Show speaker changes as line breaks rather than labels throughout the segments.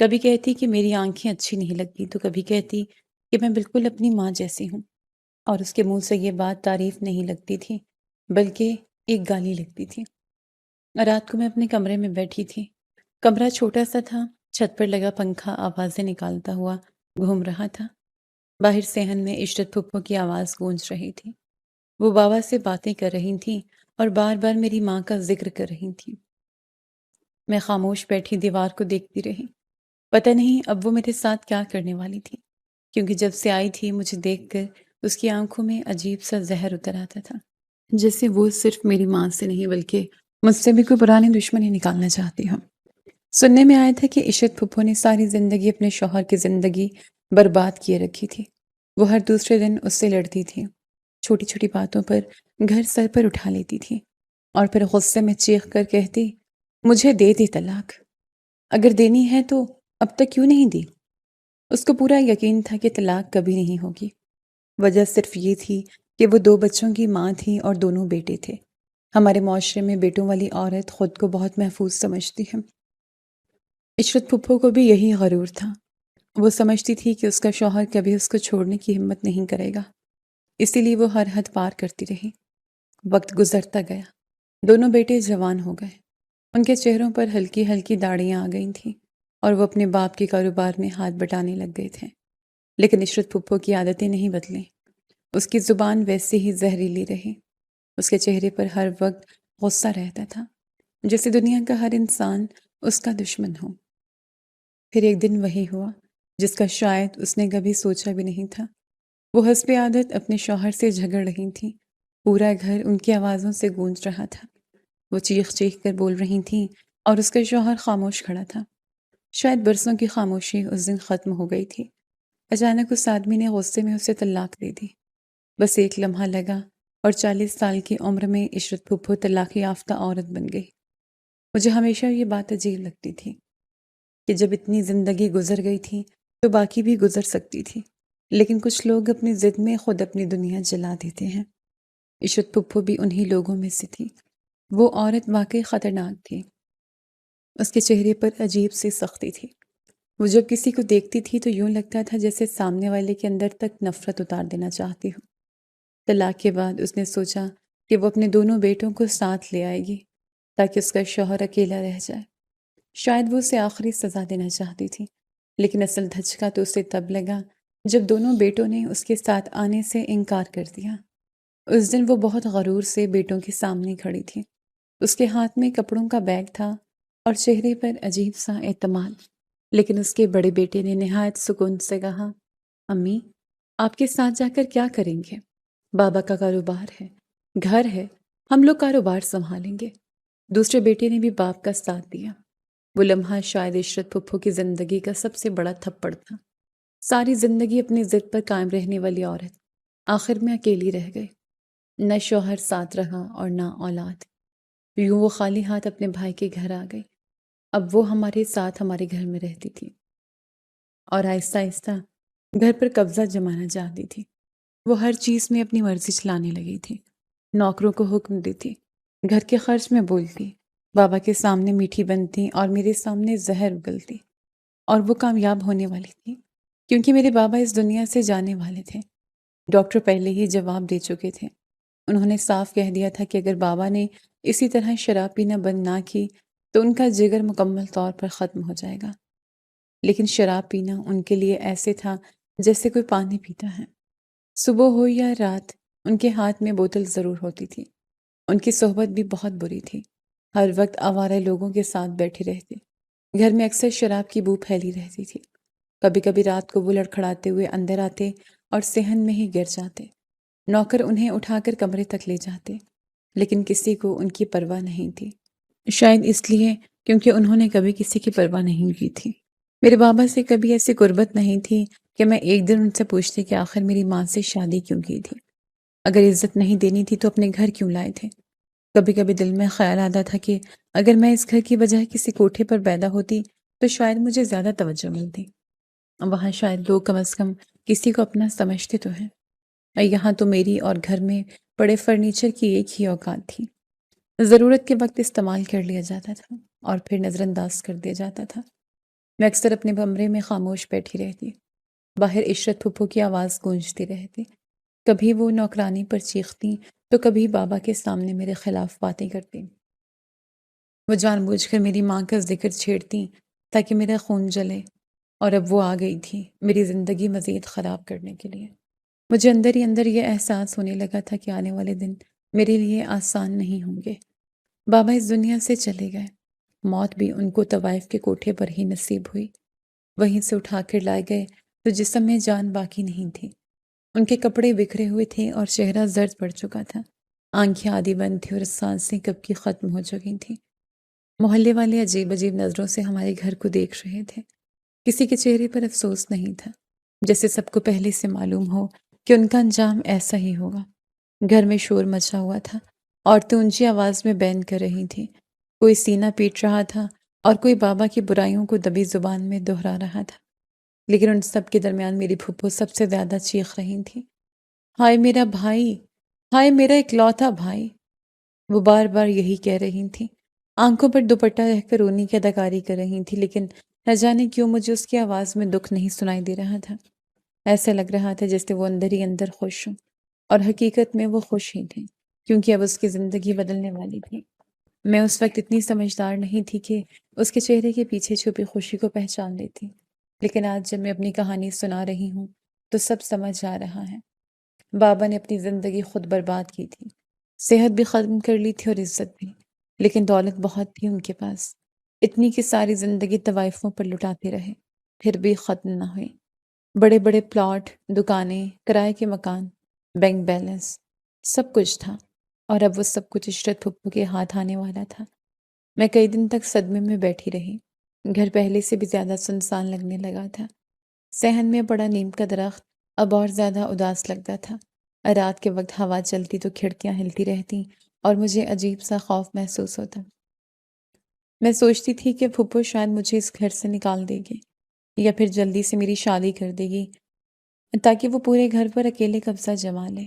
کبھی کہتی کہ میری آنکھیں اچھی نہیں لگتی تو کبھی کہتی کہ میں بالکل اپنی ماں جیسی ہوں، اور اس کے منہ سے یہ بات تعریف نہیں لگتی تھی بلکہ ایک گالی لگتی تھی۔ رات کو میں اپنے کمرے میں بیٹھی تھی۔ کمرہ چھوٹا سا تھا، چھت پر لگا پنکھا آوازیں نکالتا ہوا گھوم رہا تھا۔ باہر صحن میں عشرت پھپھو کی آواز گونج رہی تھی۔ وہ بابا سے باتیں کر رہی تھیں اور بار بار میری ماں کا ذکر کر رہی تھیں۔ میں خاموش بیٹھی دیوار کو دیکھتی رہی۔ پتہ نہیں اب وہ میرے ساتھ کیا کرنے والی تھی، کیونکہ جب سے آئی تھی مجھے دیکھ کر اس کی آنکھوں میں عجیب سا زہر اتر آتا تھا، جیسے وہ صرف میری ماں سے نہیں بلکہ مجھ سے بھی کوئی پرانی دشمنی نکالنا چاہتی ہو۔ سننے میں آیا تھا کہ عشرت پھپھو نے ساری زندگی اپنے شوہر کی زندگی برباد کیے رکھی تھی۔ وہ ہر دوسرے دن اس سے لڑتی تھی، چھوٹی چھوٹی باتوں پر گھر سر پر اٹھا لیتی تھی اور پھر غصے میں چیخ کر کہتی، مجھے دے دے طلاق، اگر دینی ہے تو اب تک کیوں نہیں دی؟ اس کو پورا یقین تھا کہ طلاق کبھی نہیں ہوگی۔ وجہ صرف یہ تھی کہ وہ 2 بچوں کی ماں تھی اور دونوں بیٹے تھے۔ ہمارے معاشرے میں بیٹوں والی عورت خود کو بہت محفوظ سمجھتی ہے۔ عشرت پھپھو کو بھی یہی غرور تھا۔ وہ سمجھتی تھی کہ اس کا شوہر کبھی اس کو چھوڑنے کی ہمت نہیں کرے گا، اسی لیے وہ ہر حد پار کرتی رہی۔ وقت گزرتا گیا، دونوں بیٹے جوان ہو گئے، ان کے چہروں پر ہلکی ہلکی داڑیاں آ گئی تھیں اور وہ اپنے باپ کے کاروبار میں ہاتھ بٹانے لگ گئے تھے۔ لیکن عشرت پھپھو کی عادتیں نہیں بدلیں، اس کی زبان ویسے ہی زہریلی رہی، اس کے چہرے پر ہر وقت غصہ رہتا تھا، جیسے دنیا کا ہر انسان اس کا دشمن ہو۔ پھر ایک دن وہی ہوا جس کا شاید اس نے کبھی سوچا بھی نہیں تھا۔ وہ حسب عادت اپنے شوہر سے جھگڑ رہی تھیں، پورا گھر ان کی آوازوں سے گونج رہا تھا۔ وہ چیخ چیخ کر بول رہی تھیں اور اس کا شوہر خاموش کھڑا تھا۔ شاید برسوں کی خاموشی اس دن ختم ہو گئی تھی۔ اچانک اس آدمی نے غصے میں اسے طلاق دے دی۔ بس ایک لمحہ لگا اور 40 سال کی عمر میں عشرت پھپھو طلاق یافتہ عورت بن گئی۔ مجھے ہمیشہ یہ بات عجیب لگتی تھی کہ جب اتنی زندگی گزر گئی تھی تو باقی بھی گزر سکتی تھی، لیکن کچھ لوگ اپنی ضد میں خود اپنی دنیا جلا دیتے ہیں۔ عشرت پھپھو بھی انہی لوگوں میں سے تھی۔ وہ عورت واقعی خطرناک تھی۔ اس کے چہرے پر عجیب سی سختی تھی۔ وہ جب کسی کو دیکھتی تھی تو یوں لگتا تھا جیسے سامنے والے کے اندر تک نفرت اتار دینا چاہتی ہو۔ طلاق کے بعد اس نے سوچا کہ وہ اپنے دونوں بیٹوں کو ساتھ لے آئے گی تاکہ اس کا شوہر اکیلا رہ جائے۔ شاید وہ اسے آخری سزا دینا چاہتی تھی، لیکن اصل دھچکا تو اسے تب لگا جب دونوں بیٹوں نے اس کے ساتھ آنے سے انکار کر دیا۔ اس دن وہ بہت غرور سے بیٹوں کے سامنے کھڑی تھی۔ اس کے ہاتھ میں کپڑوں کا بیگ تھا اور چہرے پر عجیب سا اعتماد، لیکن اس کے بڑے بیٹے نے نہایت سکون سے کہا، امی، آپ کے ساتھ جا کر کیا کریں گے؟ بابا کا کاروبار ہے، گھر ہے، ہم لوگ کاروبار سنبھالیں گے۔ دوسرے بیٹے نے بھی باپ کا ساتھ دیا۔ وہ لمحہ شاید عشرت پھپھو کی زندگی کا سب سے بڑا تھپڑ تھا۔ ساری زندگی اپنی ضد پر قائم رہنے والی عورت آخر میں اکیلی رہ گئی۔ نہ شوہر ساتھ رہا اور نہ اولاد۔ یوں وہ خالی ہاتھ اپنے بھائی کے گھر آ گئی۔ اب وہ ہمارے ساتھ ہمارے گھر میں رہتی تھی اور آہستہ آہستہ گھر پر قبضہ جمانا چاہتی تھی۔ وہ ہر چیز میں اپنی مرضی چلانے لگی تھی، نوکروں کو حکم دیتی، گھر کے خرچ میں بولتی، بابا کے سامنے میٹھی بنتی اور میرے سامنے زہر اگلتی۔ اور وہ کامیاب ہونے والی تھی کیونکہ میرے بابا اس دنیا سے جانے والے تھے۔ ڈاکٹر پہلے ہی جواب دے چکے تھے۔ انہوں نے صاف کہہ دیا تھا کہ اگر بابا نے اسی طرح شراب پینا بند نہ کی تو ان کا جگر مکمل طور پر ختم ہو جائے گا۔ لیکن شراب پینا ان کے لیے ایسے تھا جیسے کوئی پانی پیتا ہے۔ صبح ہو یا رات ان کے ہاتھ میں بوتل ضرور ہوتی تھی۔ ان کی صحبت بھی بہت بری تھی، ہر وقت آوارہ لوگوں کے ساتھ بیٹھے رہتے۔ گھر میں اکثر شراب کی بو پھیلی رہتی تھی۔ کبھی کبھی رات کو وہ لڑکھڑاتے ہوئے اندر آتے اور صحن میں ہی گر جاتے۔ نوکر انہیں اٹھا کر کمرے تک لے جاتے، لیکن کسی کو ان کی پرواہ نہیں تھی۔ شاید اس لیے کیونکہ انہوں نے کبھی کسی کی پرواہ نہیں کی تھی۔ میرے بابا سے کبھی ایسی قربت نہیں تھی کہ میں ایک دن ان سے پوچھتی کہ آخر میری ماں سے شادی کیوں کی تھی؟ اگر عزت نہیں دینی تھی تو اپنے گھر کیوں لائے تھے؟ کبھی کبھی دل میں خیال آتا تھا کہ اگر میں اس گھر کی بجائے کسی کوٹھے پر پیدا ہوتی تو شاید مجھے زیادہ توجہ ملتی۔ وہاں شاید لوگ کم از کم کسی کو اپنا سمجھتے تو ہیں، اور یہاں تو میری اور گھر میں پڑے فرنیچر کی ایک ہی اوقات تھی۔ ضرورت کے وقت استعمال کر لیا جاتا تھا اور پھر نظر انداز کر دیا جاتا تھا۔ میں اکثر اپنے کمرے میں خاموش بیٹھی رہتی، باہر عشرت پھپھو کی آواز گونجتی رہتی، کبھی وہ نوکرانی پر چیختی تو کبھی بابا کے سامنے میرے خلاف باتیں کرتی۔ وہ جان بوجھ کر میری ماں کا ذکر چھیڑتی تاکہ میرا خون جلے، اور اب وہ آ گئی تھی میری زندگی مزید خراب کرنے کے لیے۔ مجھے اندر ہی اندر یہ احساس ہونے لگا تھا کہ آنے والے دن میرے لیے آسان نہیں ہوں گے۔ بابا اس دنیا سے چلے گئے، موت بھی ان کو طوائف کے کوٹھے پر ہی نصیب ہوئی۔ وہیں سے اٹھا کر لائے گئے تو جسم میں جان باقی نہیں تھی۔ ان کے کپڑے بکھرے ہوئے تھے اور چہرہ زرد پڑ چکا تھا، آنکھیں آدھی بند تھی اور سانسیں کب کی ختم ہو چکی تھیں۔ محلے والے عجیب عجیب نظروں سے ہمارے گھر کو دیکھ رہے تھے، کسی کے چہرے پر افسوس نہیں تھا، جیسے سب کو پہلے سے معلوم ہو کہ ان کا انجام ایسا ہی ہوگا۔ گھر میں شور مچا ہوا تھا، عورتیں اونچی آواز میں بین کر رہی تھیں، کوئی سینہ پیٹ رہا تھا اور کوئی بابا کی برائیوں کو دبی زبان میں دہرا رہا تھا، لیکن ان سب کے درمیان میری پھپھو سب سے زیادہ چیخ رہی تھی، ہائے میرا بھائی، ہائے میرا اکلوتا بھائی۔ وہ بار بار یہی کہہ رہی تھیں، آنکھوں پر دوپٹہ رہ کر رونی کی اداکاری کر رہی تھی، لیکن نہ جانے کیوں مجھے اس کی آواز میں دکھ نہیں سنائی دے رہا تھا۔ ایسا لگ رہا تھا جیسے وہ اندر ہی اندر خوش ہوں، اور حقیقت میں وہ خوش ہی تھے، کیونکہ اب اس کی زندگی بدلنے والی تھی۔ میں اس وقت اتنی سمجھدار نہیں تھی کہ اس کے چہرے کے پیچھے چھپی خوشی کو پہچان لیتی، لیکن آج جب میں اپنی کہانی سنا رہی ہوں تو سب سمجھ آ رہا ہے۔ بابا نے اپنی زندگی خود برباد کی تھی، صحت بھی ختم کر لی تھی اور عزت بھی، لیکن دولت بہت تھی ان کے پاس، اتنی کہ ساری زندگی طوائفوں پر لٹاتے رہے، پھر بھی ختم نہ ہوئی۔ بڑے بڑے پلاٹ، دکانیں، کرائے کے مکان، بینک بیلنس، سب کچھ تھا، اور اب وہ سب کچھ عشرت پھپھو کے ہاتھ آنے والا تھا۔ میں کئی دن تک صدمے میں بیٹھی رہی، گھر پہلے سے بھی زیادہ سنسان لگنے لگا تھا۔ صحن میں پڑا نیم کا درخت اب اور زیادہ اداس لگتا تھا، رات کے وقت ہوا چلتی تو کھڑکیاں ہلتی رہتی اور مجھے عجیب سا خوف محسوس ہوتا۔ میں سوچتی تھی کہ پھپھو شاید مجھے اس گھر سے نکال دے گی، یا پھر جلدی سے میری شادی کر دے گی تاکہ وہ پورے گھر پر اکیلے قبضہ جما لے۔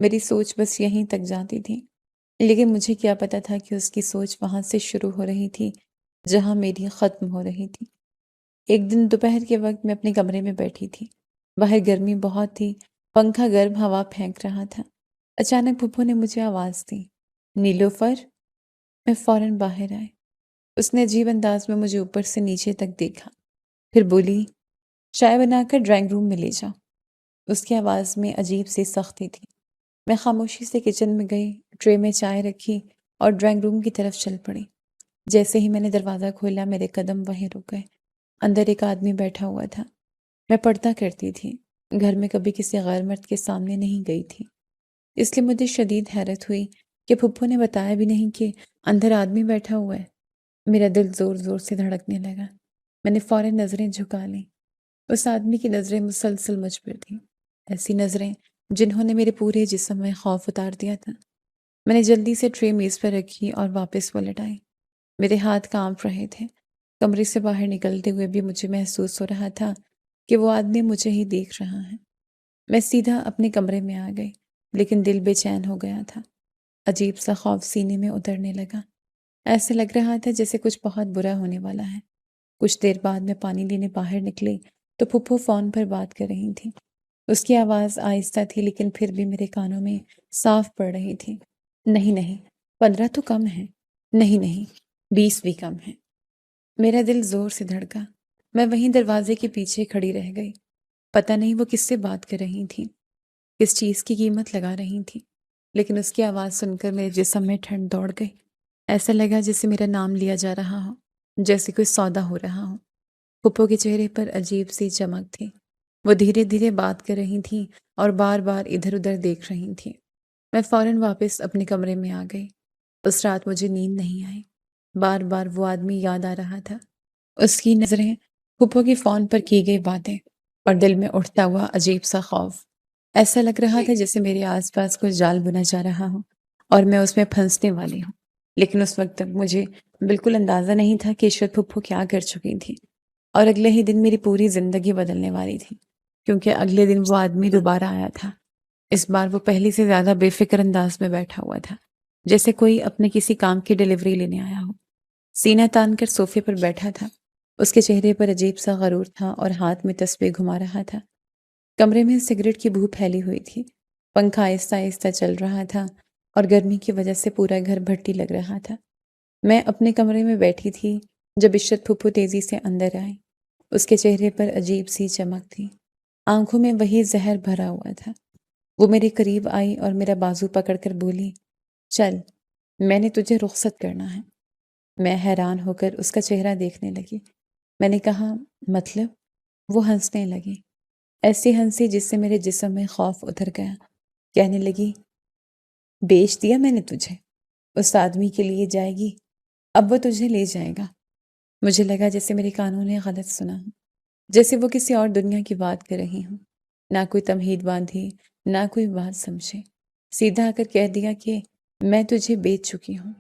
میری سوچ بس یہیں تک جاتی تھی، لیکن مجھے کیا پتا تھا کہ اس کی سوچ وہاں سے شروع ہو رہی تھی جہاں میری ختم ہو رہی تھی۔ ایک دن دوپہر کے وقت میں اپنے کمرے میں بیٹھی تھی، باہر گرمی بہت تھی، پنکھا گرم ہوا پھینک رہا تھا۔ اچانک پھپھو نے مجھے آواز دی، نیلوفر۔ میں فوراً باہر آئی۔ اس نے عجیب انداز میں مجھے اوپر سے نیچے تک دیکھا، پھر بولی، چائے بنا کر ڈرائنگ روم میں لے جاؤ۔ اس کی آواز میں عجیب سی سختی تھی۔ میں خاموشی سے کچن میں گئی، ٹرے میں چائے رکھی اور ڈرائنگ روم کی طرف چل پڑی۔ جیسے ہی میں نے دروازہ کھولا میرے قدم وہیں رک گئے۔ اندر ایک آدمی بیٹھا ہوا تھا۔ میں پڑھتا کرتی تھی، گھر میں کبھی کسی غیر مرد کے سامنے نہیں گئی تھی، اس لیے مجھے شدید حیرت ہوئی کہ پھپھو نے بتایا بھی نہیں کہ اندر آدمی بیٹھا ہوا ہے۔ میرا دل زور زور سے دھڑکنے لگا۔ میں نے فوراً نظریں جھکا لیں۔ اس آدمی کی نظریں مسلسل مجھ پر تھیں، ایسی نظریں جنہوں نے میرے پورے جسم میں خوف اتار دیا تھا۔ میں نے جلدی سے ٹرے میز پر رکھی اور واپس پلٹ آئی۔ میرے ہاتھ کانپ رہے تھے۔ کمرے سے باہر نکلتے ہوئے بھی مجھے محسوس ہو رہا تھا کہ وہ آدمی مجھے ہی دیکھ رہا ہے۔ میں سیدھا اپنے کمرے میں آ گئی، لیکن دل بے چین ہو گیا تھا۔ عجیب سا خوف سینے میں اترنے لگا۔ ایسے لگ رہا تھا جیسے کچھ بہت برا ہونے والا ہے۔ کچھ دیر بعد میں پانی لینے باہر نکلی تو پھپھو فون پر بات کر رہی تھی۔ اس کی آواز آہستہ تھی لیکن پھر بھی میرے کانوں میں صاف پڑ رہی تھی۔ نہیں نہیں، 15 تو کم ہے، نہیں نہیں، 20 بھی کم ہے۔ میرا دل زور سے دھڑکا۔ میں وہیں دروازے کے پیچھے کھڑی رہ گئی۔ پتہ نہیں وہ کس سے بات کر رہی تھی، کس چیز کی قیمت لگا رہی تھی، لیکن اس کی آواز سن کر میرے جسم میں ٹھنڈ دوڑ گئی۔ ایسا لگا جیسے میرا نام لیا جا رہا ہو، جیسے کوئی سودا ہو رہا ہو۔ پھپھو کے چہرے پر عجیب سی چمک تھی۔ وہ دھیرے دھیرے بات کر رہی تھیں اور بار بار ادھر ادھر دیکھ رہی تھیں۔ میں فوراً واپس اپنے کمرے میں آ گئی۔ اس رات مجھے نیند نہیں آئی۔ بار بار وہ آدمی یاد آ رہا تھا، اس کی نظریں، پھپھو کی فون پر کی گئی باتیں، اور دل میں اٹھتا ہوا عجیب سا خوف۔ ایسا لگ رہا تھا جیسے میرے آس پاس کوئی جال بنا جا رہا ہو اور میں اس میں پھنسنے والی ہوں۔ لیکن اس وقت تک مجھے بالکل اندازہ نہیں تھا کہ عشرت پھپھو کیا کر چکی تھی، اور اگلے ہی دن میری پوری زندگی بدلنے والی تھی، کیونکہ اگلے دن وہ آدمی دوبارہ آیا تھا۔ اس بار وہ پہلے سے زیادہ بے فکر انداز میں بیٹھا ہوا تھا، جیسے کوئی اپنے کسی کام کی ڈیلیوری لینے آیا ہو۔ سینہ تان کر صوفے پر بیٹھا تھا۔ اس کے چہرے پر عجیب سا غرور تھا اور ہاتھ میں تسبیح گھما رہا تھا۔ کمرے میں سگریٹ کی بو پھیلی ہوئی تھی، پنکھا آہستہ آہستہ چل رہا تھا اور گرمی کی وجہ سے پورا گھر بھٹی لگ رہا تھا۔ میں اپنے کمرے میں بیٹھی تھی جب عشرت پھپھو تیزی سے اندر آئی۔ اس کے چہرے پر عجیب سی چمک تھی، آنکھوں میں وہی زہر بھرا ہوا تھا۔ وہ میرے قریب آئی اور میرا بازو پکڑ کر بولی، چل، میں نے تجھے رخصت کرنا ہے۔ میں حیران ہو کر اس کا چہرہ دیکھنے لگی۔ میں نے کہا، مطلب؟ وہ ہنسنے لگی، ایسی ہنسی جس سے میرے جسم میں خوف اتر گیا۔ کہنے لگی، بیچ دیا میں نے تجھے، اس آدمی کے لیے جائے گی، اب وہ تجھے لے جائے گا۔ مجھے لگا جیسے میرے کانوں نے غلط سنا ہو، جیسے وہ کسی اور دنیا کی بات کر رہی ہوں۔ نہ کوئی تمہید باندھی، نہ کوئی بات سمجھے، سیدھا آ کر کہہ دیا کہ میں تجھے بیچ چکی ہوں۔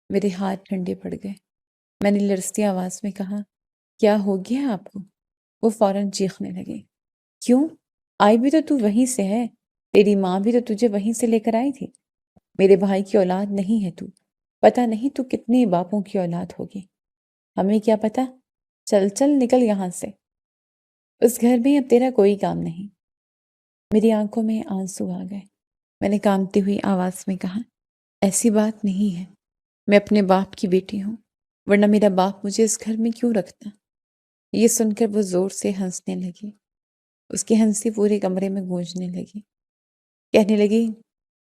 میرے ہاتھ ٹھنڈے پڑ گئے۔ میں نے لرزتی آواز میں کہا، کیا ہو گیا آپ کو؟ وہ فوراً چیخنے لگی، کیوں؟ آئی بھی تو تو وہیں سے ہے، تیری ماں بھی تو تجھے وہیں سے لے کر آئی تھی۔ میرے بھائی کی اولاد نہیں ہے تو، پتہ نہیں تو کتنے باپوں کی اولاد ہوگی، ہمیں کیا پتہ، چل چل نکل یہاں سے، اس گھر میں اب تیرا کوئی کام نہیں۔ میری آنکھوں میں آنسو آ گئے۔ میں نے کانپتی ہوئی آواز میں کہا، ایسی بات نہیں ہے، میں اپنے باپ کی بیٹی ہوں، ورنہ میرا باپ مجھے اس گھر میں کیوں رکھتا؟ یہ سن کر وہ زور سے ہنسنے لگی۔ اس کی ہنسی پورے کمرے میں گونجنے لگی۔ کہنے لگی،